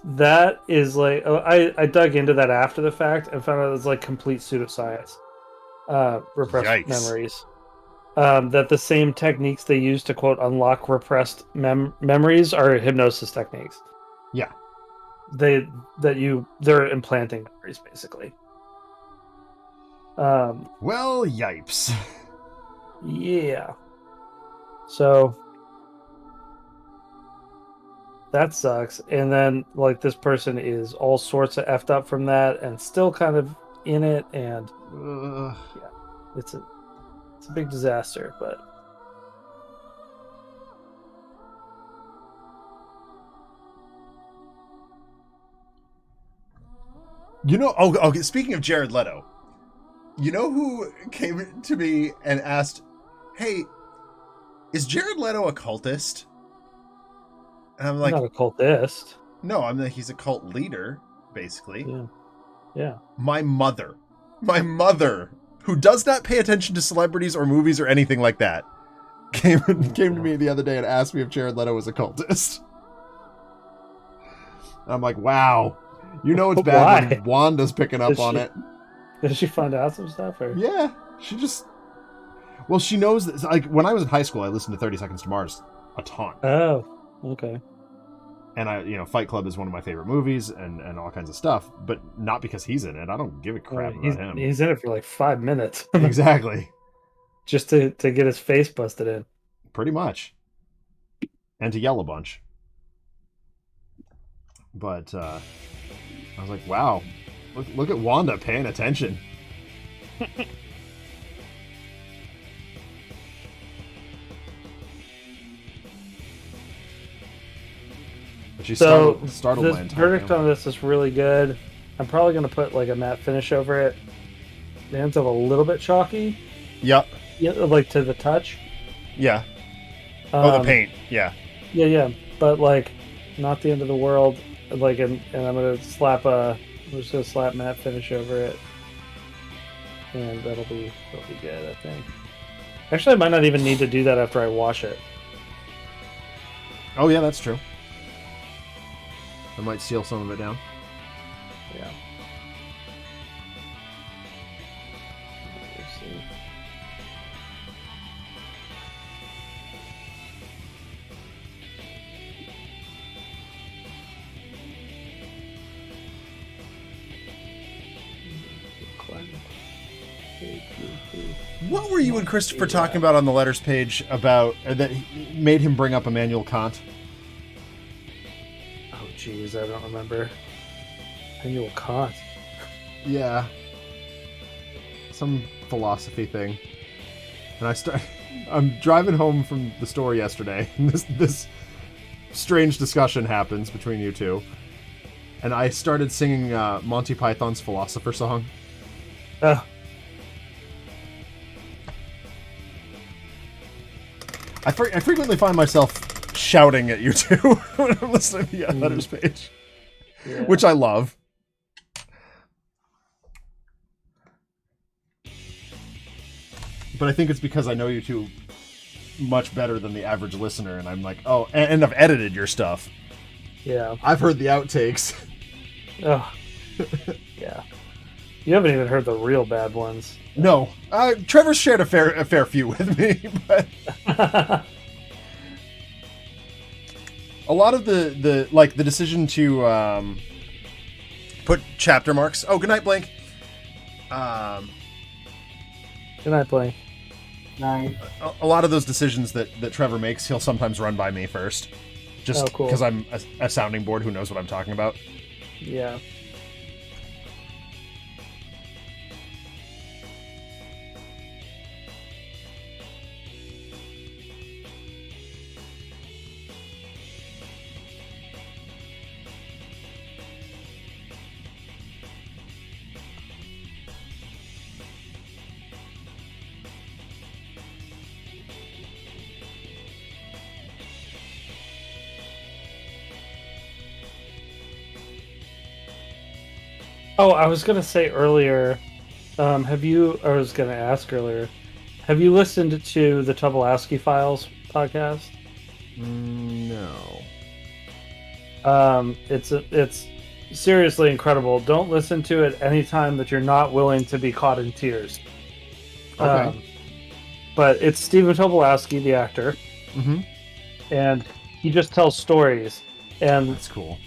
Speaker 3: that is like I dug into that after the fact and found out it's like complete pseudoscience. Repressed
Speaker 1: Yikes.
Speaker 3: memories. That the same techniques they use to quote unlock repressed memories are hypnosis techniques.
Speaker 1: Yeah.
Speaker 3: They're implanting memories basically.
Speaker 1: Well, yipes.
Speaker 3: Yeah. So that sucks. And then like this person is all sorts of effed up from that and still kind of in it, and it's a big disaster, but
Speaker 1: You know, okay, speaking of Jared Leto, you know who came to me and asked, hey, is Jared Leto a cultist? And I'm like,
Speaker 3: not a cultist.
Speaker 1: no, I'm like, he's a cult leader, basically.
Speaker 3: Yeah.
Speaker 1: My mother, who does not pay attention to celebrities or movies or anything like that, came to me the other day and asked me if Jared Leto was a cultist. And I'm like, wow, you know it's bad when Wanda's picking up on it.
Speaker 3: Did she find out some stuff? Or?
Speaker 1: Yeah, she knows that, like, when I was in high school, I listened to 30 Seconds to Mars a ton.
Speaker 3: Oh, okay.
Speaker 1: And Fight Club is one of my favorite movies and all kinds of stuff, but not because he's in it. I don't give a crap about him.
Speaker 3: He's in it for like 5 minutes.
Speaker 1: Exactly.
Speaker 3: Just to get his face busted in.
Speaker 1: Pretty much. And to yell a bunch. But I was like, wow, look at Wanda paying attention. But she startled my entire
Speaker 3: verdict on this is really good. I'm probably going to put like a matte finish over it. The ends up a little bit chalky.
Speaker 1: Yep.
Speaker 3: Yeah, like to the touch.
Speaker 1: Yeah. The paint. Yeah.
Speaker 3: Yeah. But like, not the end of the world. Like, and I'm gonna slap matte finish over it, and that'll be good, I think. Actually, I might not even need to do that after I wash it.
Speaker 1: Oh yeah, that's true. I might seal some of it down.
Speaker 3: Yeah. Let's see.
Speaker 1: What were you and Christopher talking about on the letters page about that made him bring up Immanuel Kant?
Speaker 3: Oh, jeez, I don't remember. Immanuel Kant.
Speaker 1: Yeah. Some philosophy thing. And I'm driving home from the store yesterday, and this strange discussion happens between you two. And I started singing Monty Python's Philosopher Song.
Speaker 3: Oh.
Speaker 1: I frequently find myself shouting at you two when I'm listening to the letters page, which I love. But I think it's because I know you two much better than the average listener, and I'm like, oh, and I've edited your stuff.
Speaker 3: Yeah.
Speaker 1: I've heard the outtakes.
Speaker 3: Oh. Yeah. You haven't even heard the real bad ones.
Speaker 1: No. Trevor's shared a fair few with me, but a lot of the decision to put chapter marks. Oh, good night, Blink.
Speaker 3: Good night, Blink.
Speaker 2: Night.
Speaker 1: A lot of those decisions that Trevor makes, he'll sometimes run by me first. just
Speaker 3: cool.
Speaker 1: because I'm a sounding board who knows what I'm talking about.
Speaker 3: Yeah. Oh, I was gonna say earlier, I was gonna ask earlier, have you listened to the Tobolowsky Files podcast?
Speaker 1: No.
Speaker 3: It's seriously incredible. Don't listen to it anytime that you're not willing to be caught in tears.
Speaker 1: Okay.
Speaker 3: But it's Stephen Tobolowsky, the actor,
Speaker 1: Mm-hmm.
Speaker 3: and he just tells stories, and
Speaker 1: That's cool.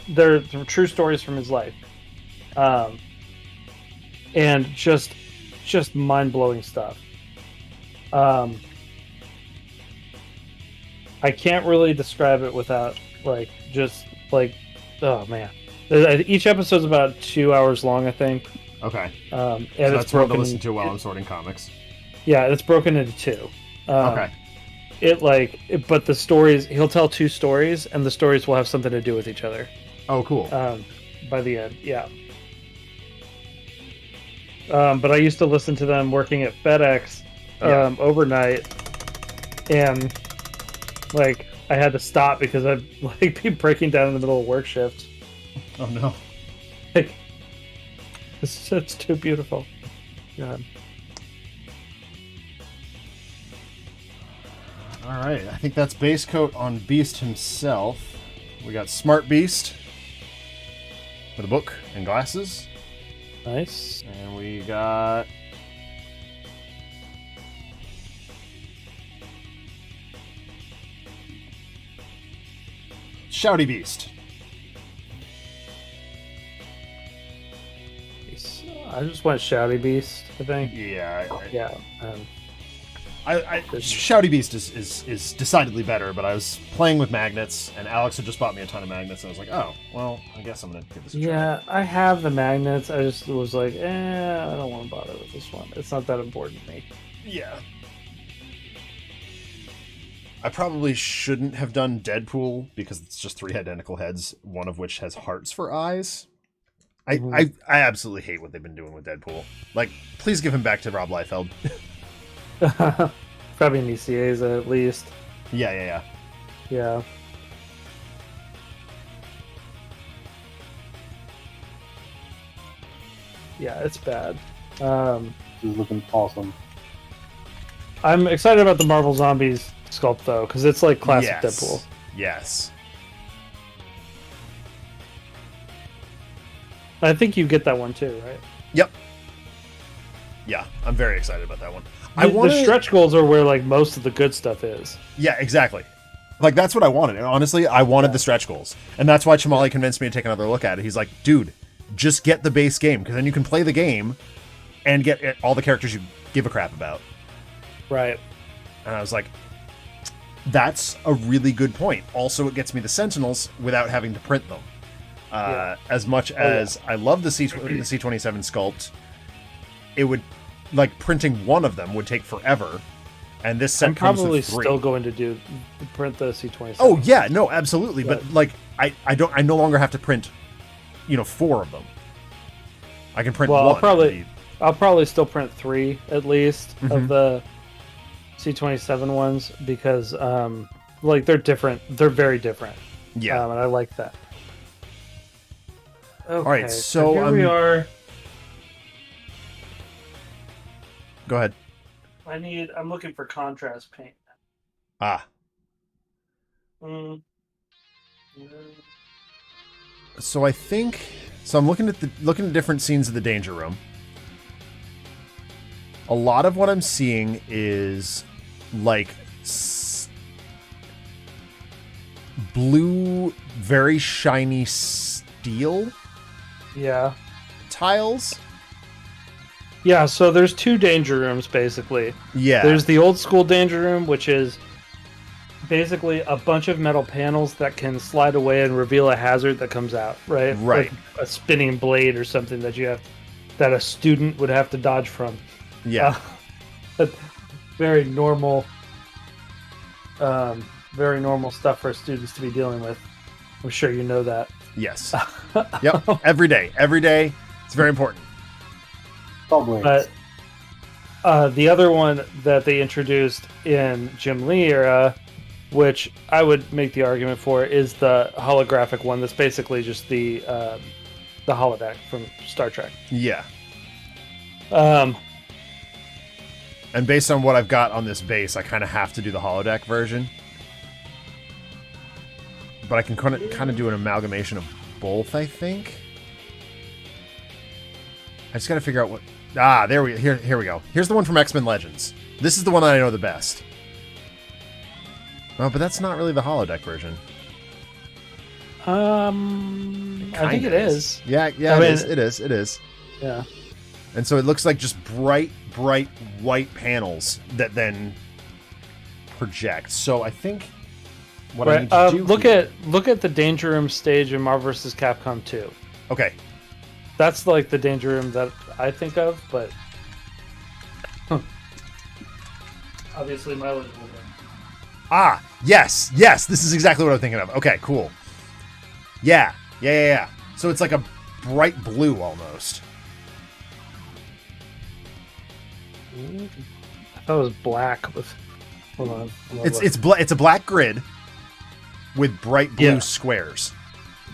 Speaker 3: they're true stories from his life, and just mind-blowing stuff. I can't really describe it without oh man, each episode's about 2 hours long, I think.
Speaker 1: Okay.
Speaker 3: And
Speaker 1: So
Speaker 3: it's
Speaker 1: that's one to
Speaker 3: broken.
Speaker 1: listen to while I'm sorting comics.
Speaker 3: Yeah, it's broken into two.
Speaker 1: Okay.
Speaker 3: But the stories, he'll tell two stories, and the stories will have something to do with each other.
Speaker 1: Oh, cool.
Speaker 3: By the end, yeah. But I used to listen to them working at FedEx overnight, and I had to stop because I'd be breaking down in the middle of work shift.
Speaker 1: Oh no.
Speaker 3: It's too beautiful. God.
Speaker 1: All right, I think that's base coat on Beast himself. We got Smart Beast with a book and glasses.
Speaker 3: Nice.
Speaker 1: And we got Shouty Beast.
Speaker 3: I just went Shouty Beast, I think.
Speaker 1: Yeah.
Speaker 3: Yeah.
Speaker 1: Shouty Beast is decidedly better, but I was playing with magnets, and Alex had just bought me a ton of magnets, and I was like, oh, well, I guess I'm going to give this a try.
Speaker 3: Yeah, I have the magnets. I just was like, I don't want to bother with this one. It's not that important to me.
Speaker 1: Yeah. I probably shouldn't have done Deadpool, because it's just 3 identical heads, one of which has hearts for eyes. I absolutely hate what they've been doing with Deadpool. Please give him back to Rob Liefeld.
Speaker 3: Probably Nicieza at least.
Speaker 1: Yeah.
Speaker 3: Yeah. Yeah, it's bad.
Speaker 2: This is looking awesome.
Speaker 3: I'm excited about the Marvel Zombies sculpt though, because it's like classic Deadpool.
Speaker 1: Yes.
Speaker 3: I think you get that one too, right?
Speaker 1: Yep. Yeah, I'm very excited about that one.
Speaker 3: The stretch goals are where most of the good stuff is.
Speaker 1: Yeah, exactly. That's what I wanted. And honestly, I wanted the stretch goals. And that's why Chamali convinced me to take another look at it. He's like, dude, just get the base game, because then you can play the game and get all the characters you give a crap about.
Speaker 3: Right.
Speaker 1: And I was like, that's a really good point. Also, it gets me the Sentinels without having to print them. As much as I love the C27 sculpt, it would, printing one of them would take forever. And this set
Speaker 3: I'm
Speaker 1: comes
Speaker 3: probably
Speaker 1: with 3.
Speaker 3: still going to print the C27.
Speaker 1: Oh yeah, no, absolutely. But I no longer have to print, 4 of them. I can print one.
Speaker 3: I'll probably still print 3 at least of the C27 ones, because they're different. They're very different.
Speaker 1: Yeah.
Speaker 3: And I like that. Okay,
Speaker 1: all right, so
Speaker 3: here we are.
Speaker 1: Go ahead.
Speaker 3: I'm looking for contrast paint.
Speaker 1: Ah. So I think I'm looking at different scenes of the Danger Room. A lot of what I'm seeing is blue, very shiny steel.
Speaker 3: Yeah.
Speaker 1: Tiles.
Speaker 3: Yeah, so there's 2 danger rooms basically.
Speaker 1: Yeah.
Speaker 3: There's the old school danger room, which is basically a bunch of metal panels that can slide away and reveal a hazard that comes out, right?
Speaker 1: Right.
Speaker 3: Like a spinning blade or something that a student would have to dodge from.
Speaker 1: Yeah.
Speaker 3: Very normal, very normal stuff for students to be dealing with. I'm sure you know that.
Speaker 1: Yes. Yep. Every day. Every day. It's very important.
Speaker 2: Probably.
Speaker 3: But the other one that they introduced in Jim Lee era, which I would make the argument for, is the holographic one. That's basically just the holodeck from Star Trek.
Speaker 1: Yeah.
Speaker 3: Um,
Speaker 1: And based on what I've got on this base, I kind of have to do the holodeck version. But I can kind of do an amalgamation of both, I think. I just got to figure out what... here we go. Here's the one from X-Men Legends. This is the one that I know the best. Oh, but that's not really the holodeck version.
Speaker 3: I think it is.
Speaker 1: Yeah,
Speaker 3: I mean,
Speaker 1: it is.
Speaker 3: Yeah.
Speaker 1: And so it looks like just bright white panels that then project. So I think what I need to do
Speaker 3: look at the Danger Room stage in Marvel vs. Capcom 2.
Speaker 1: Okay.
Speaker 3: That's like the Danger Room that I think of, but obviously my was older.
Speaker 1: Ah, yes, this is exactly what I'm thinking of. Okay, cool. Yeah. So it's like a bright blue almost.
Speaker 3: I thought it was black with. Hold on.
Speaker 1: It's a black grid with bright blue squares.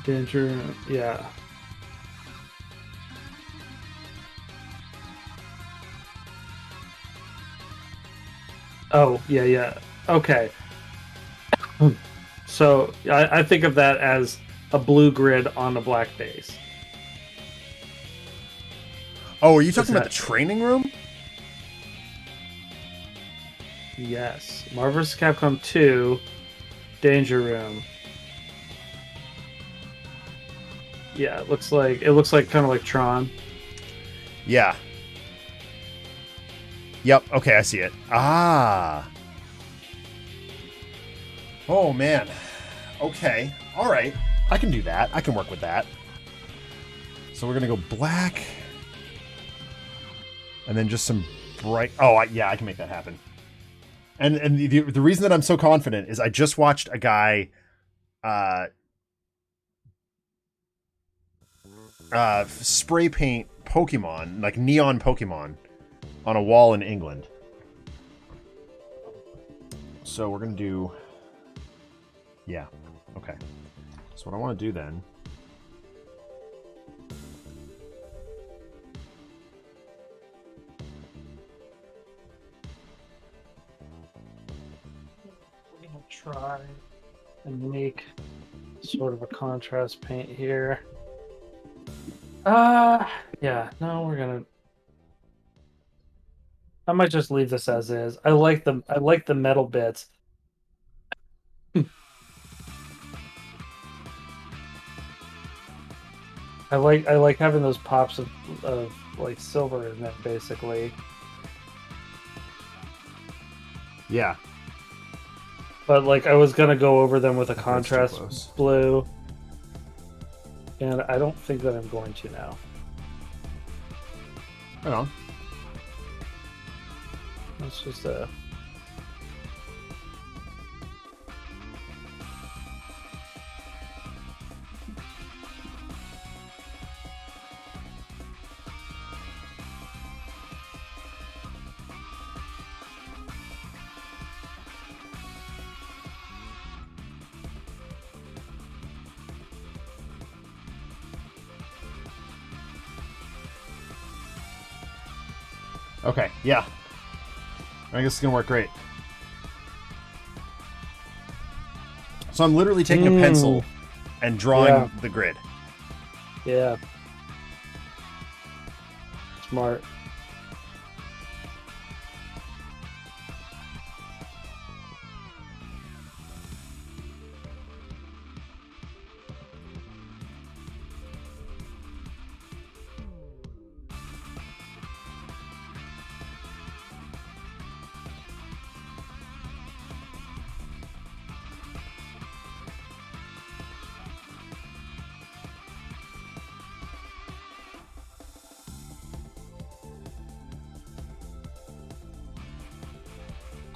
Speaker 3: Danger, yeah. Oh, yeah. Okay. So I think of that as a blue grid on a black base.
Speaker 1: Oh, are you talking about the training room?
Speaker 3: Yes. Marvel vs. Capcom 2, Danger Room. Yeah, it looks like kind of like Tron.
Speaker 1: Yeah. Yep, okay, I see it. Ah. Oh, man. Okay. All right. I can do that. I can work with that. So we're going to go black. And then just some bright... Oh, yeah, I can make that happen. And the reason that I'm so confident is I just watched a guy spray paint Pokemon, like neon Pokemon, on a wall in England. So we're going to do... Yeah, okay. So what I want to do then...
Speaker 3: Try and make sort of a contrast paint here. Yeah, no, I might just leave this as is. I like the metal bits. I like having those pops of like silver in it, basically.
Speaker 1: Yeah.
Speaker 3: But like I was gonna go over them with a contrast blue, and I don't think that I'm going to now.
Speaker 1: Hang on.
Speaker 3: That's just
Speaker 1: Okay, yeah. I guess it's gonna work great. So I'm literally taking a pencil and drawing the grid.
Speaker 3: Yeah. Smart.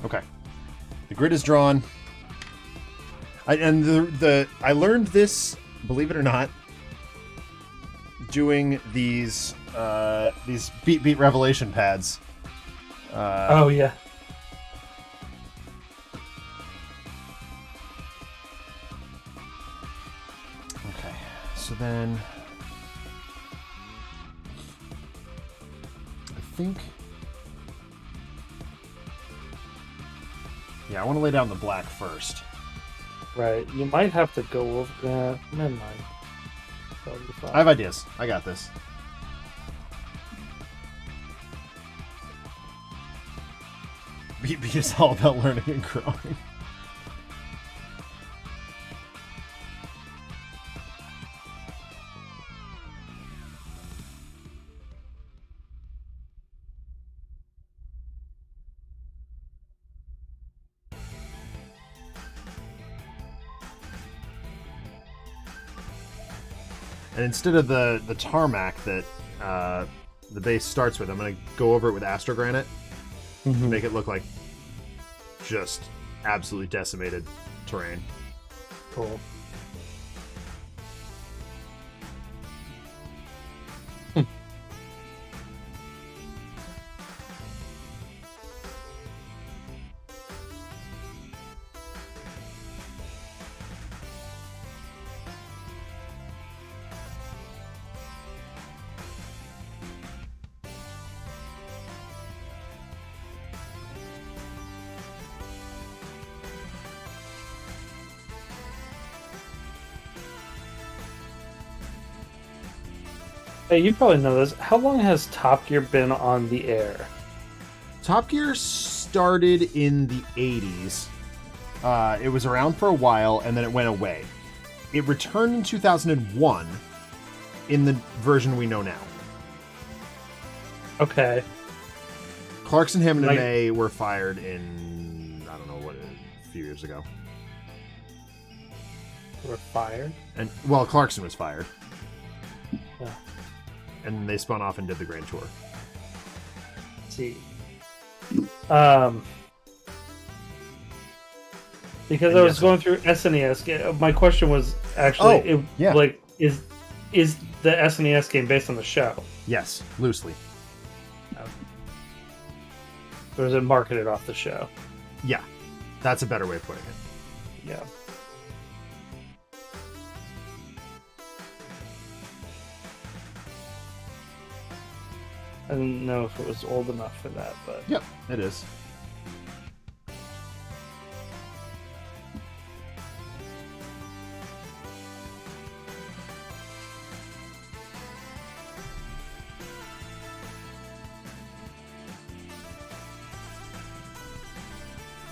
Speaker 1: Okay. The grid is drawn. I learned this, believe it or not, doing these beat revelation pads.
Speaker 3: Oh yeah.
Speaker 1: Okay. So then I think I want to lay down the black first.
Speaker 3: Right. You might have to go over. Never mind. That'll be fine.
Speaker 1: I have ideas. I got this. Beat is all about learning and growing. And instead of the tarmac that the base starts with, I'm going to go over it with Astrogranite.
Speaker 3: Mm-hmm.
Speaker 1: Make it look like just absolutely decimated terrain.
Speaker 3: Cool. Hey, you probably know this. How long has Top Gear been on the air?
Speaker 1: Top Gear started in the 80s. It was around for a while, and then it went away. It returned in 2001 in the version we know now.
Speaker 3: Okay.
Speaker 1: Clarkson, Hammond, and May were fired in, I don't know what, a few years ago.
Speaker 3: Were fired?
Speaker 1: And well, Clarkson was fired.
Speaker 3: Yeah.
Speaker 1: And they spun off and did the Grand Tour.
Speaker 3: Let's see. Because
Speaker 1: And
Speaker 3: I was
Speaker 1: yes,
Speaker 3: going through SNES. My question was actually, is the SNES game based on the show?
Speaker 1: Yes, loosely.
Speaker 3: Or is it marketed off the show?
Speaker 1: Yeah, that's a better way of putting it.
Speaker 3: Yeah. I didn't know if it was old enough for that, but
Speaker 1: Yep, it is.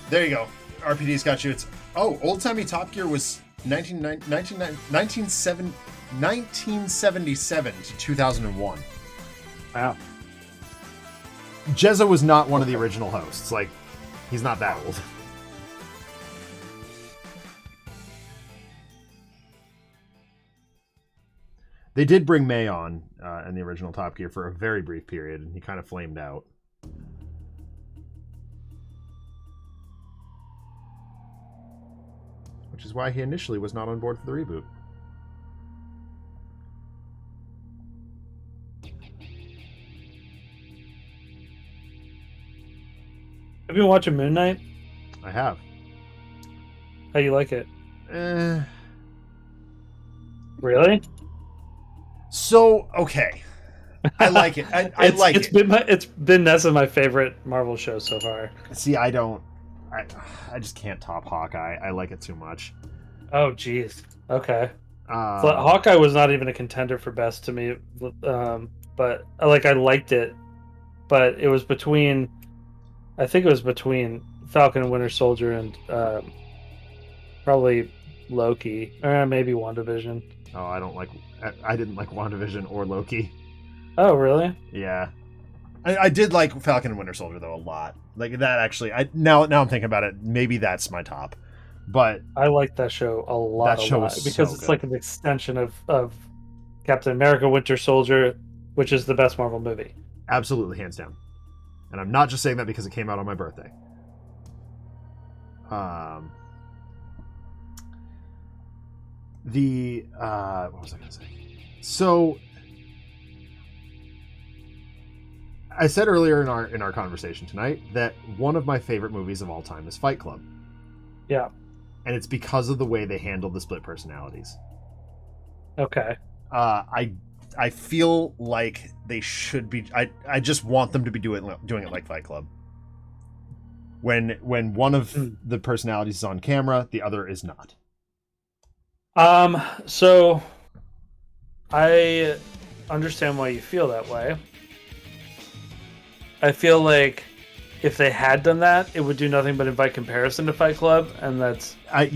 Speaker 1: There you go. RPD's got you. It's Old Timey Top Gear was 1977 to 2001.
Speaker 3: wow.
Speaker 1: Jezza was not one of the original hosts. Like, he's not that old. They did bring May on in the original Top Gear for a very brief period, and he kind of flamed out. Which is why he initially was not on board for the reboot.
Speaker 3: Have you been watching Moon Knight?
Speaker 1: I have.
Speaker 3: How you like it?
Speaker 1: Eh.
Speaker 3: Really?
Speaker 1: So, okay. I like it. I like it.
Speaker 3: It's been that's my favorite Marvel show so far.
Speaker 1: See, I just can't top Hawkeye. I like it too much.
Speaker 3: Oh, jeez. Okay. Hawkeye was not even a contender for best to me, but I liked it, but it was between. I think it was between Falcon and Winter Soldier and probably Loki, or maybe WandaVision.
Speaker 1: Oh, I didn't like WandaVision or Loki.
Speaker 3: Oh, really?
Speaker 1: Yeah. I did like Falcon and Winter Soldier, though, a lot. Like, that actually... now I'm thinking about it, maybe that's my top. But...
Speaker 3: I like that show a lot.
Speaker 1: That show
Speaker 3: was
Speaker 1: is
Speaker 3: because
Speaker 1: so
Speaker 3: it's
Speaker 1: good.
Speaker 3: like an extension of Captain America Winter Soldier, which is the best Marvel movie.
Speaker 1: Absolutely, hands down. And I'm not just saying that because it came out on my birthday. what was I going to say? So I said earlier in our conversation tonight that one of my favorite movies of all time is Fight Club.
Speaker 3: Yeah.
Speaker 1: And it's because of the way they handled the split personalities.
Speaker 3: Okay.
Speaker 1: I feel like they should be. I just want them to be doing it like Fight Club. When one of the personalities is on camera, the other is not.
Speaker 3: So I understand why you feel that way. I feel like if they had done that, it would do nothing but invite comparison to Fight Club, and that's
Speaker 1: I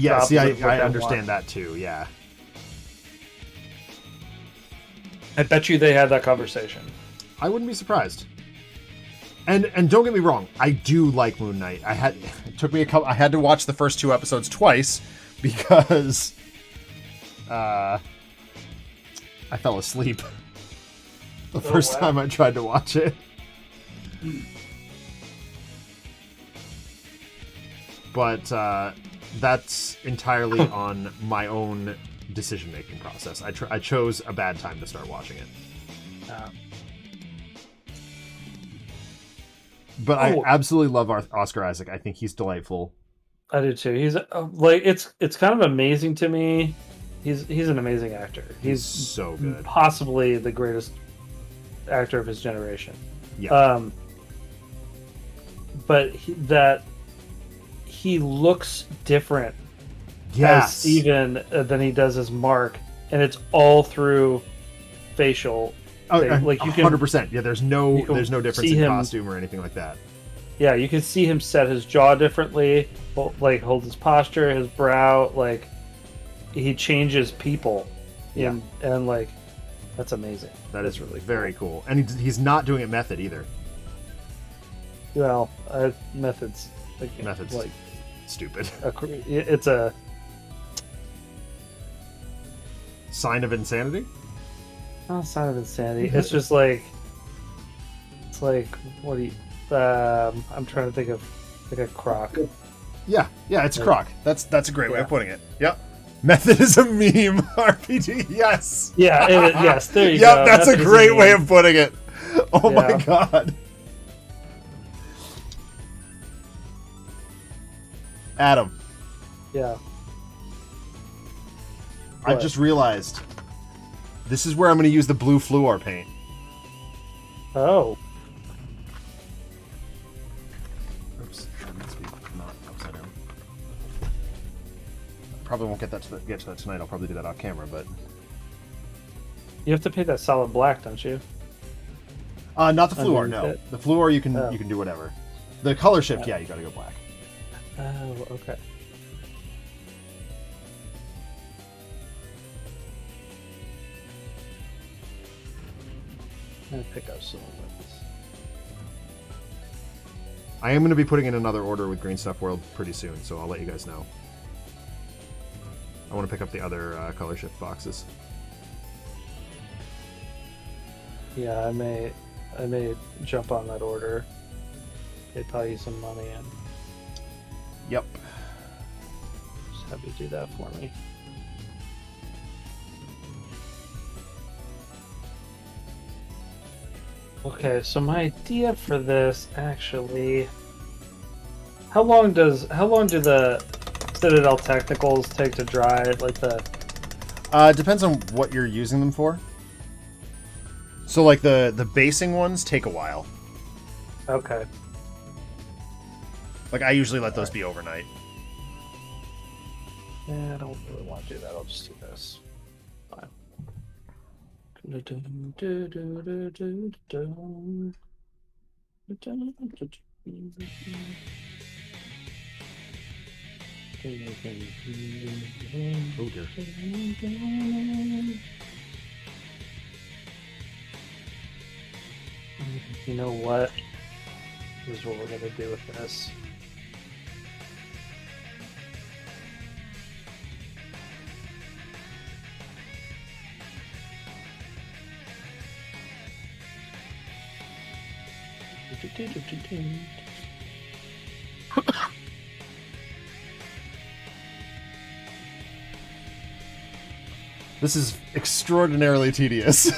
Speaker 1: understand that too. Yeah.
Speaker 3: I bet you they had that conversation.
Speaker 1: I wouldn't be surprised. And don't get me wrong, I do like Moon Knight. It took me I had to watch the first 2 episodes twice because I fell asleep the first time I tried to watch it. But that's entirely on my own decision-making process. I chose a bad time to start watching it. But I absolutely love Oscar Isaac. I think he's delightful.
Speaker 3: I do too. He's like it's kind of amazing to me. He's an amazing actor. He's
Speaker 1: so good.
Speaker 3: Possibly the greatest actor of his generation.
Speaker 1: Yeah.
Speaker 3: But he looks different as Steven than he does as Mark, and it's all through facial.
Speaker 1: Like you can 100%. Yeah, there's no difference in costume or anything like that.
Speaker 3: Yeah, you can see him set his jaw differently, like hold his posture, his brow, like he changes people.
Speaker 1: Yeah,
Speaker 3: and like that's amazing.
Speaker 1: That's really very cool. And he's not doing it method either.
Speaker 3: Well, methods
Speaker 1: like stupid.
Speaker 3: It's a
Speaker 1: sign of insanity.
Speaker 3: Not a sign of insanity. It's just like what do you? I'm trying to think of like a croc.
Speaker 1: Yeah, it's a croc. That's a great way of putting it. Yep. Method is a meme. RPG. Yes.
Speaker 3: Yeah. Yes. There you
Speaker 1: go.
Speaker 3: Yep.
Speaker 1: That's a great way of putting it. Oh my god. Adam.
Speaker 3: Yeah.
Speaker 1: I just realized this is where I'm going to use the blue fluor paint.
Speaker 3: Oh.
Speaker 1: Oops. That needs to be not upside down. Probably won't get to that tonight. I'll probably do that off camera, but
Speaker 3: you have to paint that solid black, don't you?
Speaker 1: Not the fluor. No, the fluor you can do whatever. The color shift, you got to go black.
Speaker 3: Oh, okay. I'm gonna pick up some of this.
Speaker 1: I am going to be putting in another order with Green Stuff World pretty soon, so I'll let you guys know. I want to pick up the other color shift boxes.
Speaker 3: Yeah, I may jump on that order. They probably use some money and.
Speaker 1: Yep.
Speaker 3: Just have you do that for me. Okay, so my idea for this actually, how long do the Citadel Technicals take to dry? Like the
Speaker 1: depends on what you're using them for. So like the basing ones take a while.
Speaker 3: Okay.
Speaker 1: Like I usually let those be overnight.
Speaker 3: Yeah, I don't really want to do that. I'll just do this. Fine.
Speaker 1: Oh dear.
Speaker 3: You know what? This is what we're gonna do with this.
Speaker 1: This is extraordinarily tedious.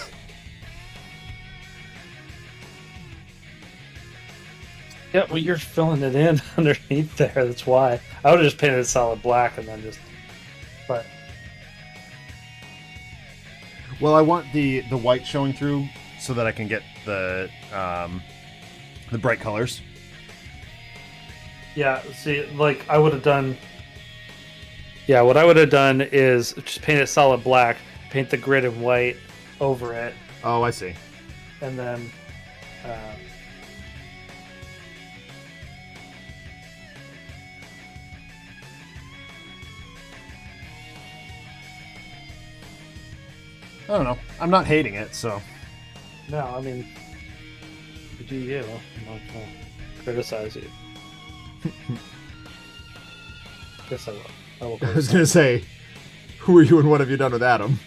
Speaker 3: Yeah, well, you're filling it in underneath there. That's why. I would have just painted it solid black and then just. But
Speaker 1: Well, I want the white showing through so that I can get the bright colors.
Speaker 3: yeah, see, like I would have done. Yeah, what I would have done is just paint it solid black, paint the grid in white over it,
Speaker 1: Oh, I see.
Speaker 3: and then.
Speaker 1: I don't know. I'm not hating it, so.
Speaker 3: No, I mean, you do you. I'm not gonna criticize you. Guess I will. I will.
Speaker 1: I was gonna say, who are you and what have you done with Adam?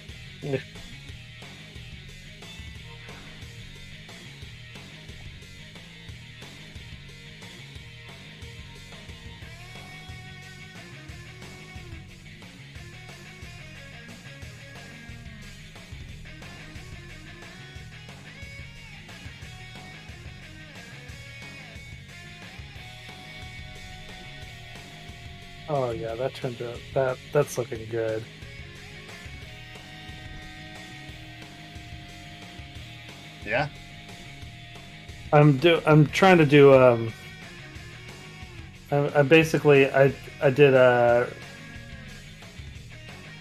Speaker 3: Oh yeah, that turned out that's looking good.
Speaker 1: Yeah.
Speaker 3: I'm trying to do I basically I did a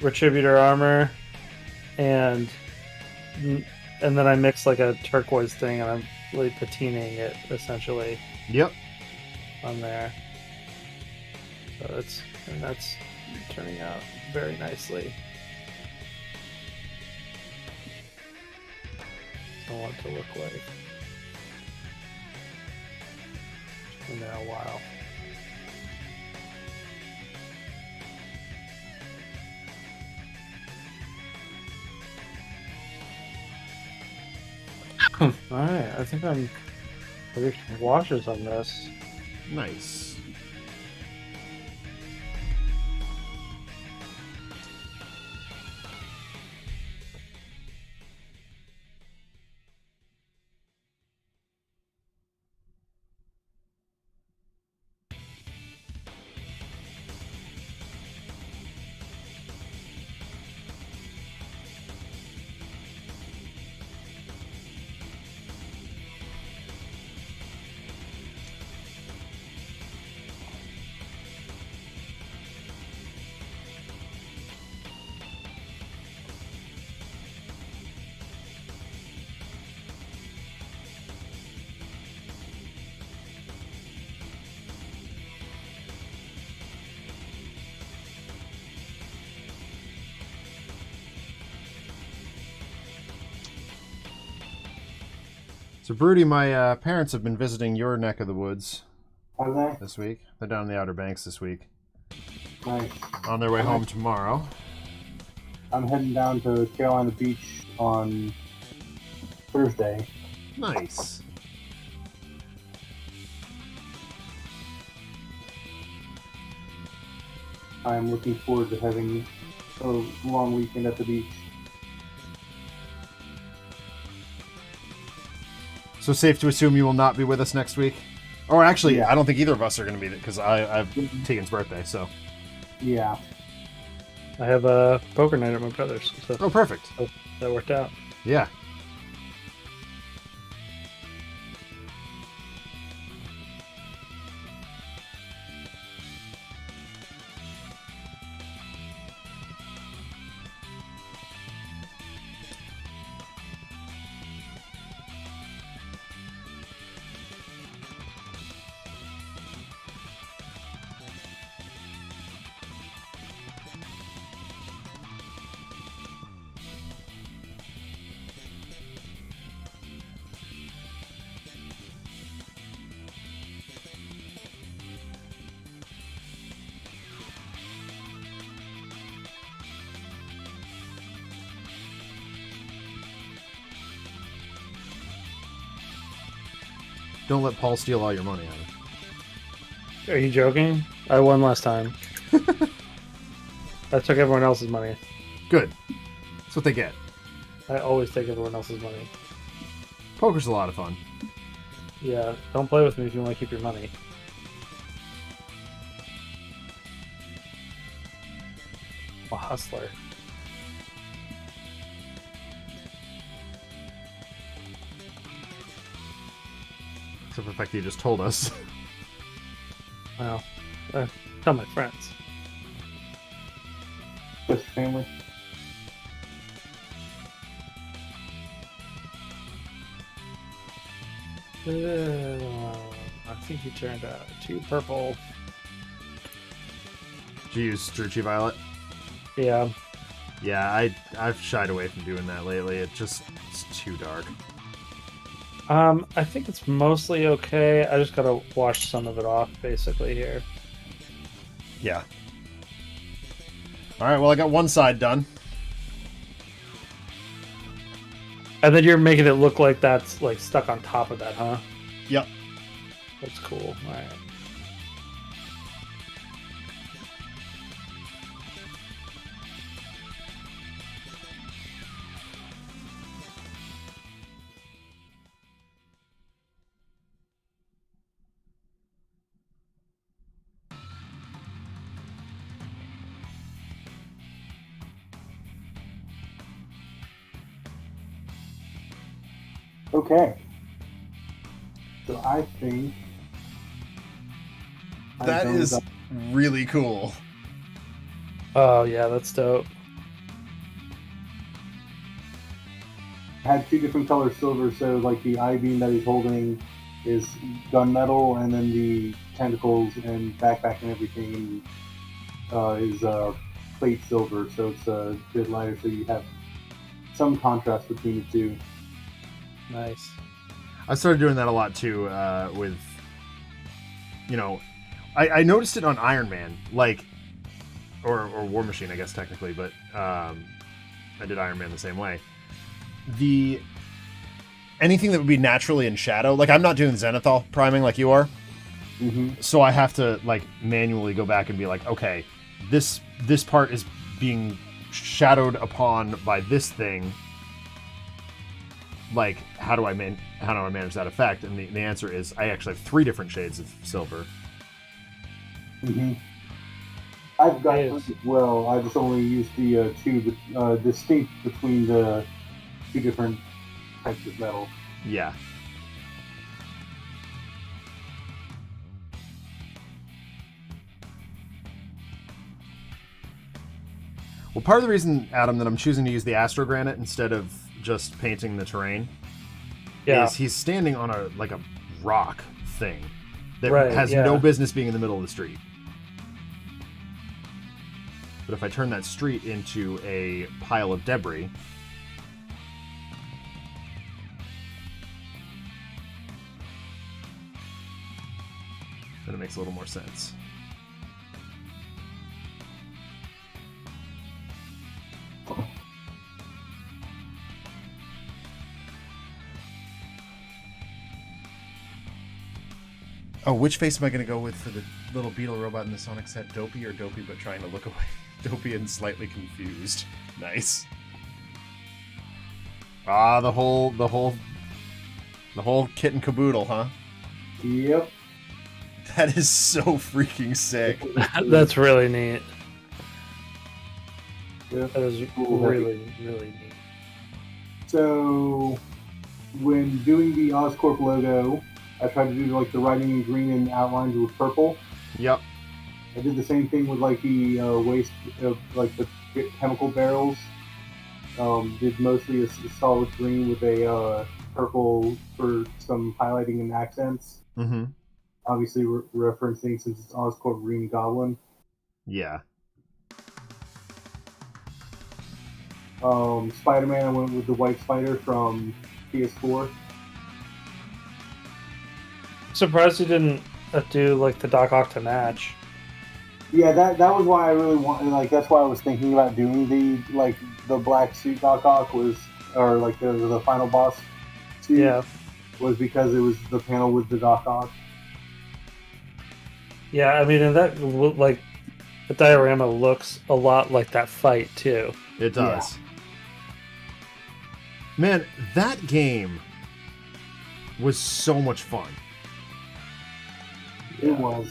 Speaker 3: Retributor armor and then I mixed like a turquoise thing and I'm really patining it essentially
Speaker 1: Yep.
Speaker 3: on there. So that's turning out very nicely. I want it to look like. It's been there a while. Alright, I think I'm ready for washes on this.
Speaker 1: Nice. So, Broody, my parents have been visiting your neck of the woods
Speaker 2: Are they?
Speaker 1: this week. They're down in the Outer Banks this week.
Speaker 2: Nice.
Speaker 1: On their way home tomorrow.
Speaker 2: I'm heading down to Carolina Beach on Thursday.
Speaker 1: Nice.
Speaker 2: I'm looking forward to having a long weekend at the beach.
Speaker 1: So, safe to assume you will not be with us next week? Or actually,
Speaker 2: Yeah.
Speaker 1: I don't think either of us are going to be there because I've Tegan's birthday, so.
Speaker 2: Yeah.
Speaker 3: I have a poker night at my brother's, so
Speaker 1: Oh, perfect.
Speaker 3: that worked out.
Speaker 1: Yeah. Don't let Paul steal all your money, Adam.
Speaker 3: Are you joking? I won last time. I took everyone else's money.
Speaker 1: Good. That's what they get.
Speaker 3: I always take everyone else's money.
Speaker 1: Poker's a lot of fun.
Speaker 3: Yeah, don't play with me if you want to keep your money. A hustler.
Speaker 1: Except for the fact that you just told us.
Speaker 3: Well, tell my friends.
Speaker 2: Just family.
Speaker 3: I think he turned 2 purple.
Speaker 1: Did you use Strucci Violet?
Speaker 3: Yeah.
Speaker 1: Yeah, I've shied away from doing that lately. It's too dark.
Speaker 3: I think it's mostly okay. I just gotta wash some of it off, basically, here.
Speaker 1: Yeah. Alright, well, I got one side done.
Speaker 3: And then you're making it look like that's, like, stuck on top of that, huh?
Speaker 1: Yep.
Speaker 3: That's cool. Alright.
Speaker 2: Okay. So I think
Speaker 1: That is really cool.
Speaker 3: Oh, yeah, that's dope.
Speaker 2: I had 2 different color silver, so like the I-beam that he's holding is gunmetal, and then the tentacles and backpack and everything is plate silver, so it's a bit lighter, so you have some contrast between the two.
Speaker 3: Nice.
Speaker 1: I started doing that a lot too with, you know, I noticed it on Iron Man, like, or War Machine, I guess technically, but I did Iron Man the same way. Anything that would be naturally in shadow, like I'm not doing Zenithal priming like you are, so I have to like manually go back and be like, okay, this part is being shadowed upon by this thing. Like, how do I manage that effect? And the answer is I actually have 3 different shades of silver.
Speaker 2: I've got those as well. I just only use the 2 distinct between the 2 different types of metal.
Speaker 1: Yeah. Well, part of the reason, Adam, that I'm choosing to use the Astro Granite instead of just painting the terrain is he's standing on a rock thing that has no business being in the middle of the street. But if I turn that street into a pile of debris, then it makes a little more sense. Oh, which face am I going to go with for the little beetle robot in the Sonic set? Dopey or Dopey but trying to look away? Dopey and slightly confused. Nice. Ah, the whole kit and caboodle, huh?
Speaker 2: Yep.
Speaker 1: That is so freaking sick.
Speaker 3: That's really neat.
Speaker 2: Yep.
Speaker 3: That is really, really neat.
Speaker 2: So, when doing the Oscorp logo, I tried to do like the writing in green and outlines with purple.
Speaker 1: Yep.
Speaker 2: I did the same thing with like the waste of like the chemical barrels. Did mostly a solid green with a purple for some highlighting and accents.
Speaker 1: Mm-hmm.
Speaker 2: Obviously referencing since it's Oscorp Green Goblin.
Speaker 1: Yeah.
Speaker 2: Spider-Man, I went with the white spider from PS4.
Speaker 3: Surprised you didn't do like the Doc Ock to match.
Speaker 2: Yeah, that was why I really wanted. Like, that's why I was thinking about doing the black suit Doc Ock or like the final boss suit.
Speaker 3: Yeah.
Speaker 2: Was because it was the panel with the Doc Ock.
Speaker 3: Yeah, I mean, and that like the diorama looks a lot like that fight too.
Speaker 1: It does. Man, that game was so much fun.
Speaker 2: It was.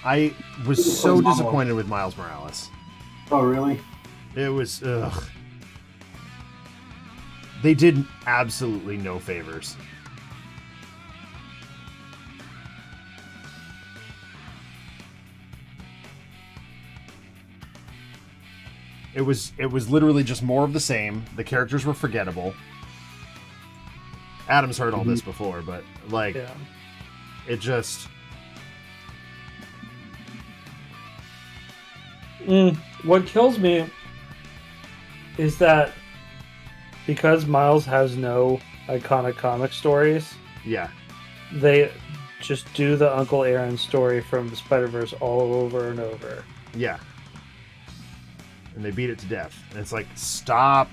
Speaker 1: I was
Speaker 2: It was
Speaker 1: so
Speaker 2: phenomenal.
Speaker 1: disappointed with Miles Morales.
Speaker 2: Oh, really?
Speaker 1: It was, ugh. They did absolutely no favors. It was literally just more of the same. The characters were forgettable. Adam's heard all this before, but like,
Speaker 3: Yeah.
Speaker 1: it just...
Speaker 3: What kills me is that because Miles has no iconic comic stories,
Speaker 1: Yeah.
Speaker 3: they just do the Uncle Aaron story from the Spider-Verse all over and over.
Speaker 1: Yeah. And they beat it to death. And it's like, stop.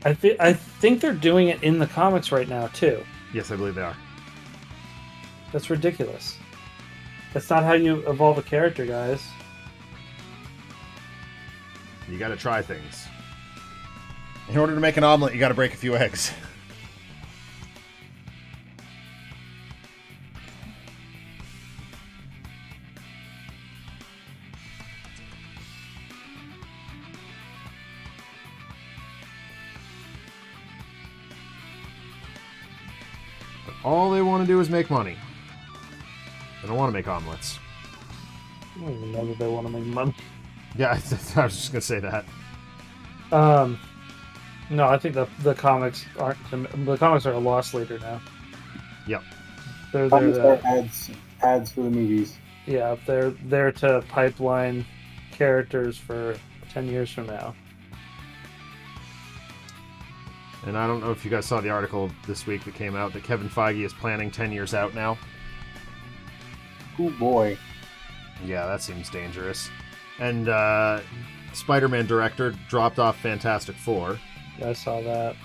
Speaker 3: I think they're doing it in the comics right now too.
Speaker 1: Yes, I believe they are.
Speaker 3: That's ridiculous. That's not how you evolve a character, guys.
Speaker 1: You gotta try things. In order to make an omelet, you gotta break a few eggs. But all they want to do is make money. They don't want to make omelets.
Speaker 3: I don't even know that they want to make money.
Speaker 1: Yeah, I was just gonna say that.
Speaker 3: No, I think the comics aren't. The comics are a loss leader now.
Speaker 1: Yep.
Speaker 3: They're
Speaker 2: Comics
Speaker 3: there.
Speaker 2: are ads for the movies.
Speaker 3: Yeah, they're there to pipeline characters for 10 years from now.
Speaker 1: And I don't know if you guys saw the article this week that came out that Kevin Feige is planning 10 years out now.
Speaker 2: Oh boy.
Speaker 1: Yeah, that seems dangerous. And Spider-Man director dropped off Fantastic Four.
Speaker 3: Yeah, I saw that.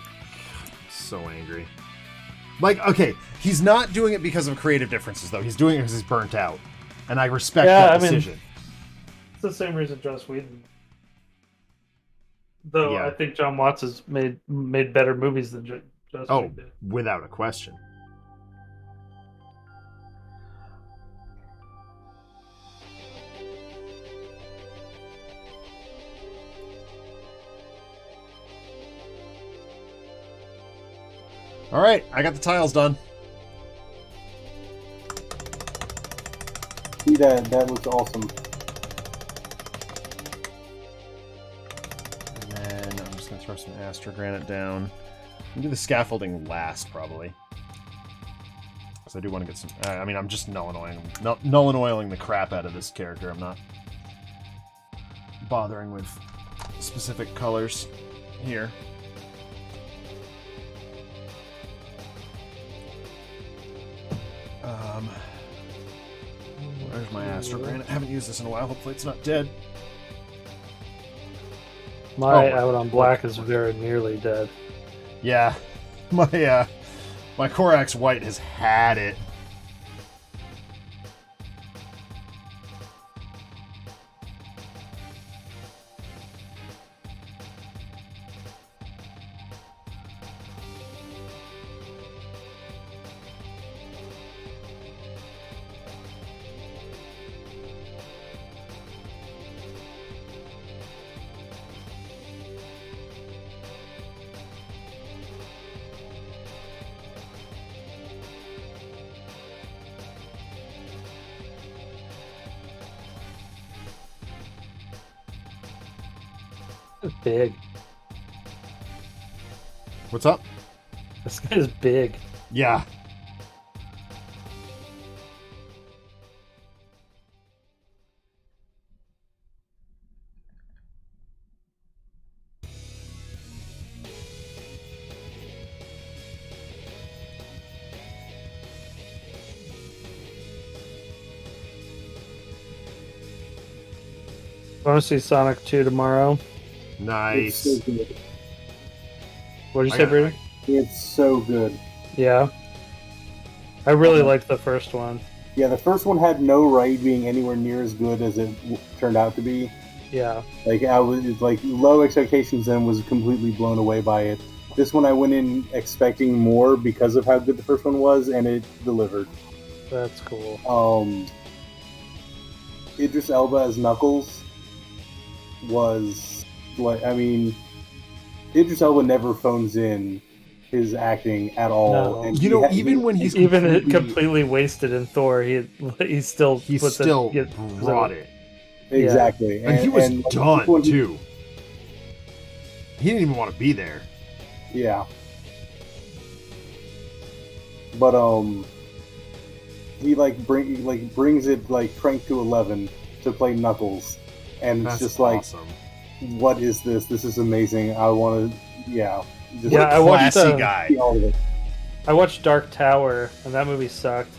Speaker 1: So angry. Like, okay, he's not doing it because of creative differences, though. He's doing it because he's burnt out. And I respect that decision.
Speaker 3: It's the same reason Joss Whedon. Though
Speaker 1: Yeah.
Speaker 3: I think John Watts has made better movies than Joss
Speaker 1: Oh,
Speaker 3: Whedon did.
Speaker 1: without a question. All right, I got the tiles done.
Speaker 2: See that? That looks awesome.
Speaker 1: And then I'm just going to throw some Astrogranite down. I'll do the scaffolding last, probably. Because I do want to get some... I mean, I'm just null and oiling the crap out of this character. I'm not bothering with specific colors here. Where's my Astrogranite? I haven't used this in a while. Hopefully it's not dead.
Speaker 3: My
Speaker 1: Oh.
Speaker 3: Out on Black is very nearly dead.
Speaker 1: Yeah, my Korax White has had it.
Speaker 3: It's big.
Speaker 1: What's up?
Speaker 3: This guy is big.
Speaker 1: Yeah.
Speaker 3: I want to see Sonic 2 tomorrow.
Speaker 1: Nice.
Speaker 2: It's so good.
Speaker 3: What did you
Speaker 1: I
Speaker 3: say,
Speaker 1: got-
Speaker 3: Brady?
Speaker 2: It's so good.
Speaker 3: Yeah. I really liked the first one.
Speaker 2: Yeah, the first one had no right being anywhere near as good as it turned out to be.
Speaker 3: Yeah.
Speaker 2: Like I was like low expectations and was completely blown away by it. This one I went in expecting more because of how good the first one was, and it delivered.
Speaker 3: That's cool.
Speaker 2: Idris Elba as Knuckles was like, I mean, Idris Elba never phones in his acting at all.
Speaker 3: No.
Speaker 2: And
Speaker 1: You know, even when he's
Speaker 3: even completely wasted in Thor, he still
Speaker 1: brought it.
Speaker 2: Exactly,
Speaker 1: And he was
Speaker 2: like,
Speaker 1: done too. He didn't even want to be there.
Speaker 2: Yeah. But he brings it like cranked to 11 to play Knuckles, and
Speaker 1: That's
Speaker 2: it's just like,
Speaker 1: awesome.
Speaker 2: what is this? This is amazing. I want to, yeah. Just
Speaker 1: What a
Speaker 3: I watched,
Speaker 1: classy guy.
Speaker 2: see all of it.
Speaker 3: I watched Dark Tower, and that movie sucked.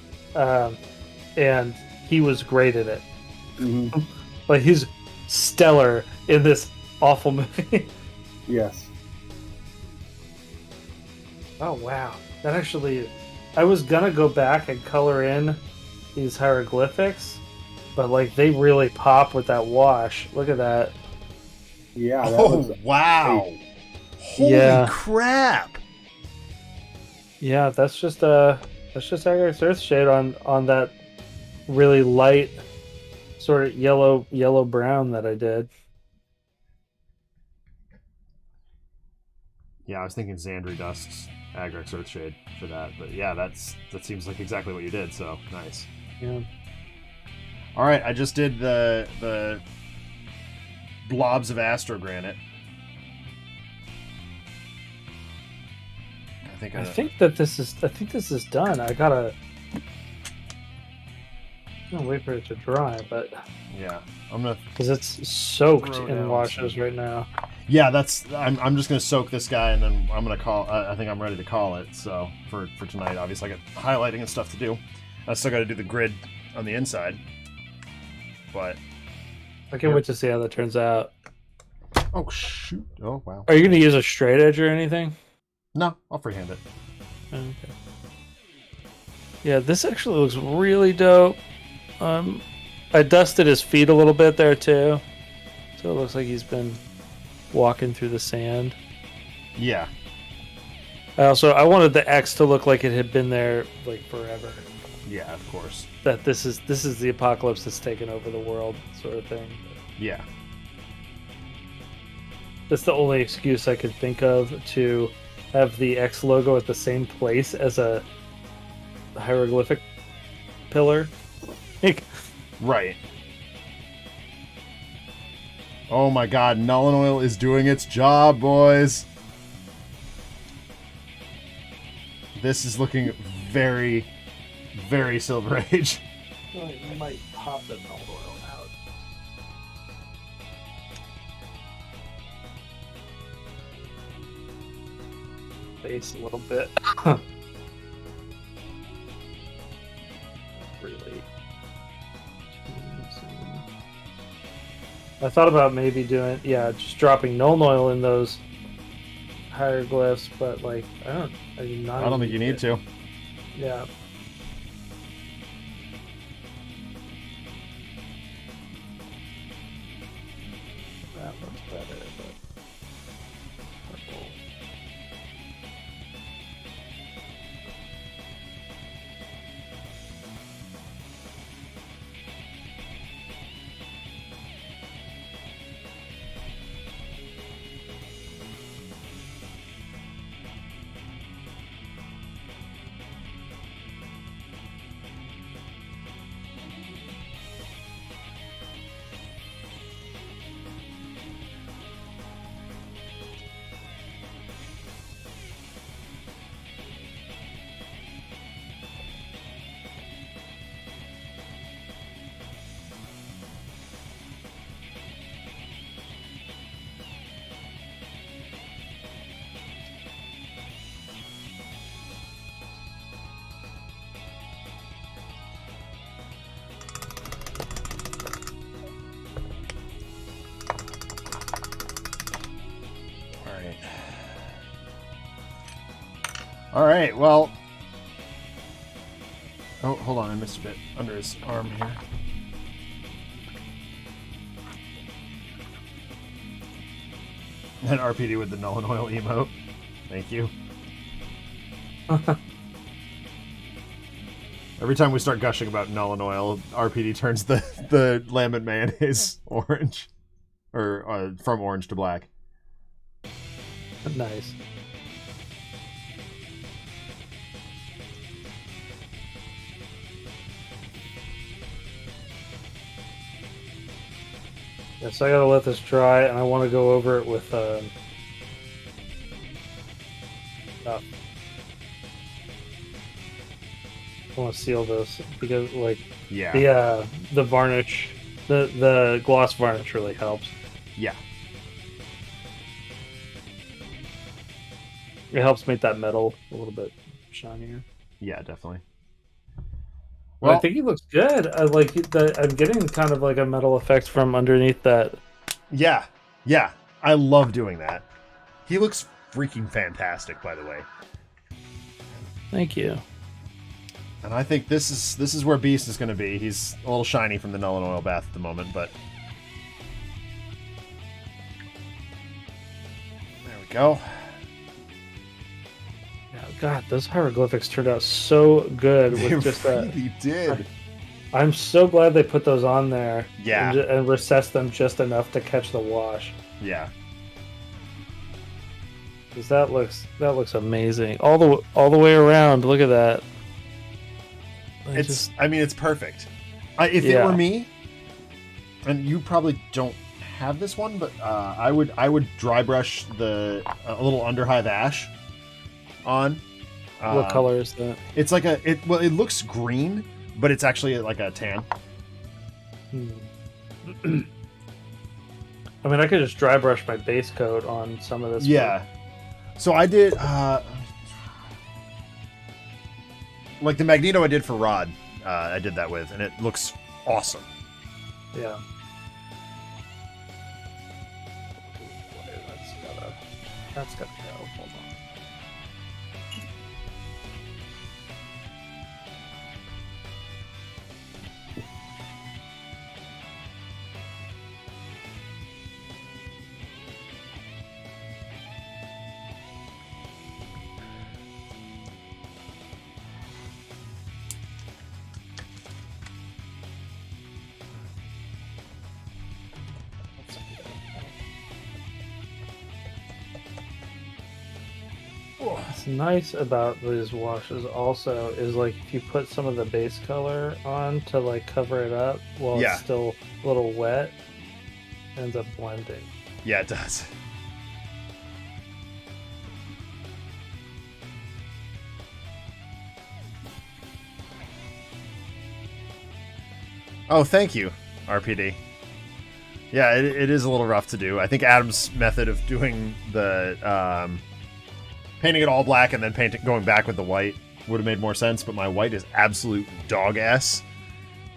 Speaker 3: And he was great in it.
Speaker 2: Mhm.
Speaker 3: Like, he's stellar in this awful movie.
Speaker 2: Yes.
Speaker 3: Oh, wow. That actually... I was gonna go back and color in these hieroglyphics, but, like, they really pop with that wash. Look at that.
Speaker 2: Yeah. That
Speaker 1: Oh,
Speaker 2: was,
Speaker 1: wow. Holy
Speaker 3: Yeah.
Speaker 1: crap.
Speaker 3: Yeah, that's just Agaric's Earthshade on that really light sort of yellow brown that I did.
Speaker 1: Yeah, I was thinking Xandri Dust's Agrex Earthshade for that, but yeah, that seems like exactly what you did, so nice.
Speaker 3: Yeah.
Speaker 1: Alright, I just did the blobs of Astrogranite. I
Speaker 3: think this is done. I'm gonna wait for it to dry, but
Speaker 1: yeah, I'm gonna
Speaker 3: because it's soaked
Speaker 1: throw
Speaker 3: in
Speaker 1: down
Speaker 3: washes
Speaker 1: some-
Speaker 3: right now.
Speaker 1: Yeah, I'm just gonna soak this guy, and then I'm gonna call. I think I'm ready to call it. So for tonight, obviously I got highlighting and stuff to do. I still got to do the grid on the inside, but
Speaker 3: I can't wait to see how that turns out.
Speaker 1: oh shoot! Oh wow!
Speaker 3: Are you gonna use a straight edge or anything?
Speaker 1: No, I'll freehand it.
Speaker 3: Okay. Yeah, this actually looks really dope. I dusted his feet a little bit there too, so it looks like he's been walking through the sand.
Speaker 1: Yeah,
Speaker 3: I wanted the X to look like it had been there like forever.
Speaker 1: yeah, of course.
Speaker 3: That this is the apocalypse that's taken over the world, sort of thing.
Speaker 1: Yeah,
Speaker 3: That's the only excuse I could think of to have the X logo at the same place as a hieroglyphic pillar.
Speaker 1: right. Oh my God! Null Oil is doing its job, boys. This is looking very, very Silver Age.
Speaker 3: You might pop the null oil out. Face a little bit. Really. I thought about maybe doing, just dropping null oil in those hieroglyphs, but like I don't
Speaker 1: think you need to.
Speaker 3: Yeah. That looks better, but purple.
Speaker 1: All right, well... Oh, hold on, I missed a bit under his arm here. And RPD with the null and oil emote. Thank you. Every time we start gushing about null and oil, RPD turns the lamb mayonnaise orange. Or from orange to black.
Speaker 3: Nice. Yeah, so I gotta let this dry, and I want to go over it with I want to seal this because, like,
Speaker 1: Yeah.
Speaker 3: the varnish, the gloss varnish really helps.
Speaker 1: Yeah.
Speaker 3: It helps make that metal a little bit shinier.
Speaker 1: Yeah, definitely.
Speaker 3: Well, I think he looks good. I'm getting kind of like a metal effect from underneath that.
Speaker 1: Yeah. Yeah. I love doing that. He looks freaking fantastic, by the way.
Speaker 3: Thank you.
Speaker 1: And I think this is where Beast is going to be. He's a little shiny from the null and oil bath at the moment, but there we go.
Speaker 3: Yeah, God, those hieroglyphics turned out so good with
Speaker 1: They
Speaker 3: just
Speaker 1: really did.
Speaker 3: that. I'm so glad they put those on there.
Speaker 1: Yeah.
Speaker 3: And recessed them just enough to catch the wash.
Speaker 1: Yeah.
Speaker 3: Because that looks amazing all the way around. Look at that.
Speaker 1: I mean, it's perfect. If it were me, and you probably don't have this one, but I would dry brush a little Underhive Ash on.
Speaker 3: What color is that?
Speaker 1: It's like it looks green, but it's actually like a tan.
Speaker 3: I mean, I could just dry brush my base coat on some of this.
Speaker 1: Yeah. So I did like the Magneto I did for Rod. I did that with, and it looks awesome.
Speaker 3: Yeah. That's gotta go. Hold on. What's nice about these washes also is like if you put some of the base color on to like cover it up while it's still a little wet, it ends up blending.
Speaker 1: Yeah, it does. Oh, thank you, RPD. Yeah, it is a little rough to do. I think Adam's method of doing the painting it all black and then going back with the white would have made more sense, but my white is absolute dog ass.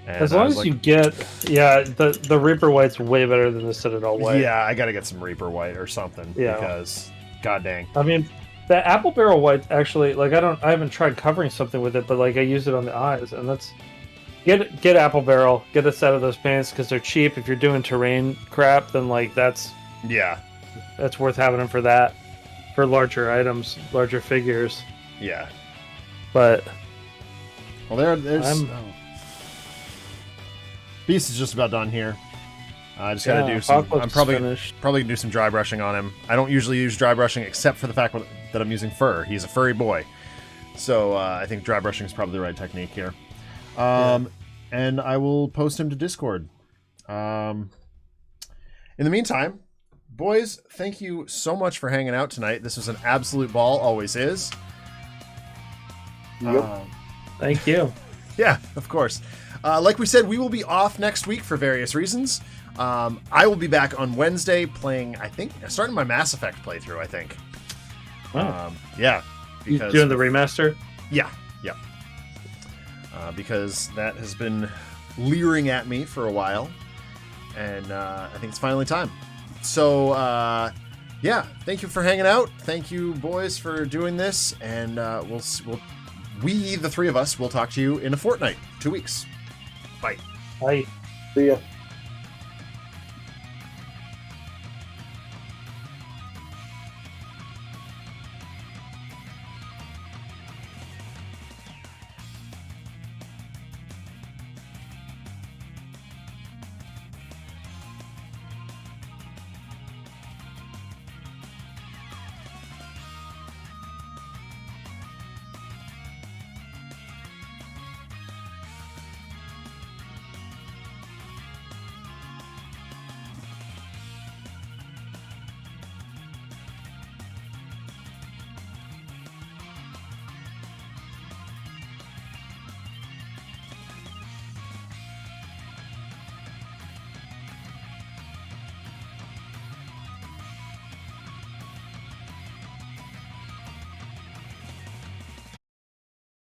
Speaker 3: As long as you get, the Reaper white's way better than the Citadel white.
Speaker 1: Yeah, I gotta get some Reaper white or something because, god dang.
Speaker 3: I mean, the Apple Barrel white actually, like I haven't tried covering something with it, but like I use it on the eyes, and that's get Apple Barrel, get a set of those paints because they're cheap. If you're doing terrain crap, then like that's worth having them for that. For larger items, larger figures.
Speaker 1: Yeah.
Speaker 3: But
Speaker 1: well, there's Beast is just about done here. I just gotta do some. I'm probably gonna do some dry brushing on him. I don't usually use dry brushing except for the fact that I'm using fur. He's a furry boy, so I think dry brushing is probably the right technique here. And I will post him to Discord. In the meantime, boys, thank you so much for hanging out tonight. This was an absolute ball, always is.
Speaker 2: Yep.
Speaker 3: Thank you.
Speaker 1: Yeah, of course. Like we said, we will be off next week for various reasons. I will be back on Wednesday playing, starting my Mass Effect playthrough, I think.
Speaker 3: Oh.
Speaker 1: Yeah.
Speaker 3: You doing the remaster?
Speaker 1: Yeah. Because that has been leering at me for a while. And I think it's finally time. So, thank you for hanging out. Thank you, boys, for doing this. And we, the three of us, will talk to you in a fortnight, 2 weeks. Bye.
Speaker 3: Bye.
Speaker 2: See ya.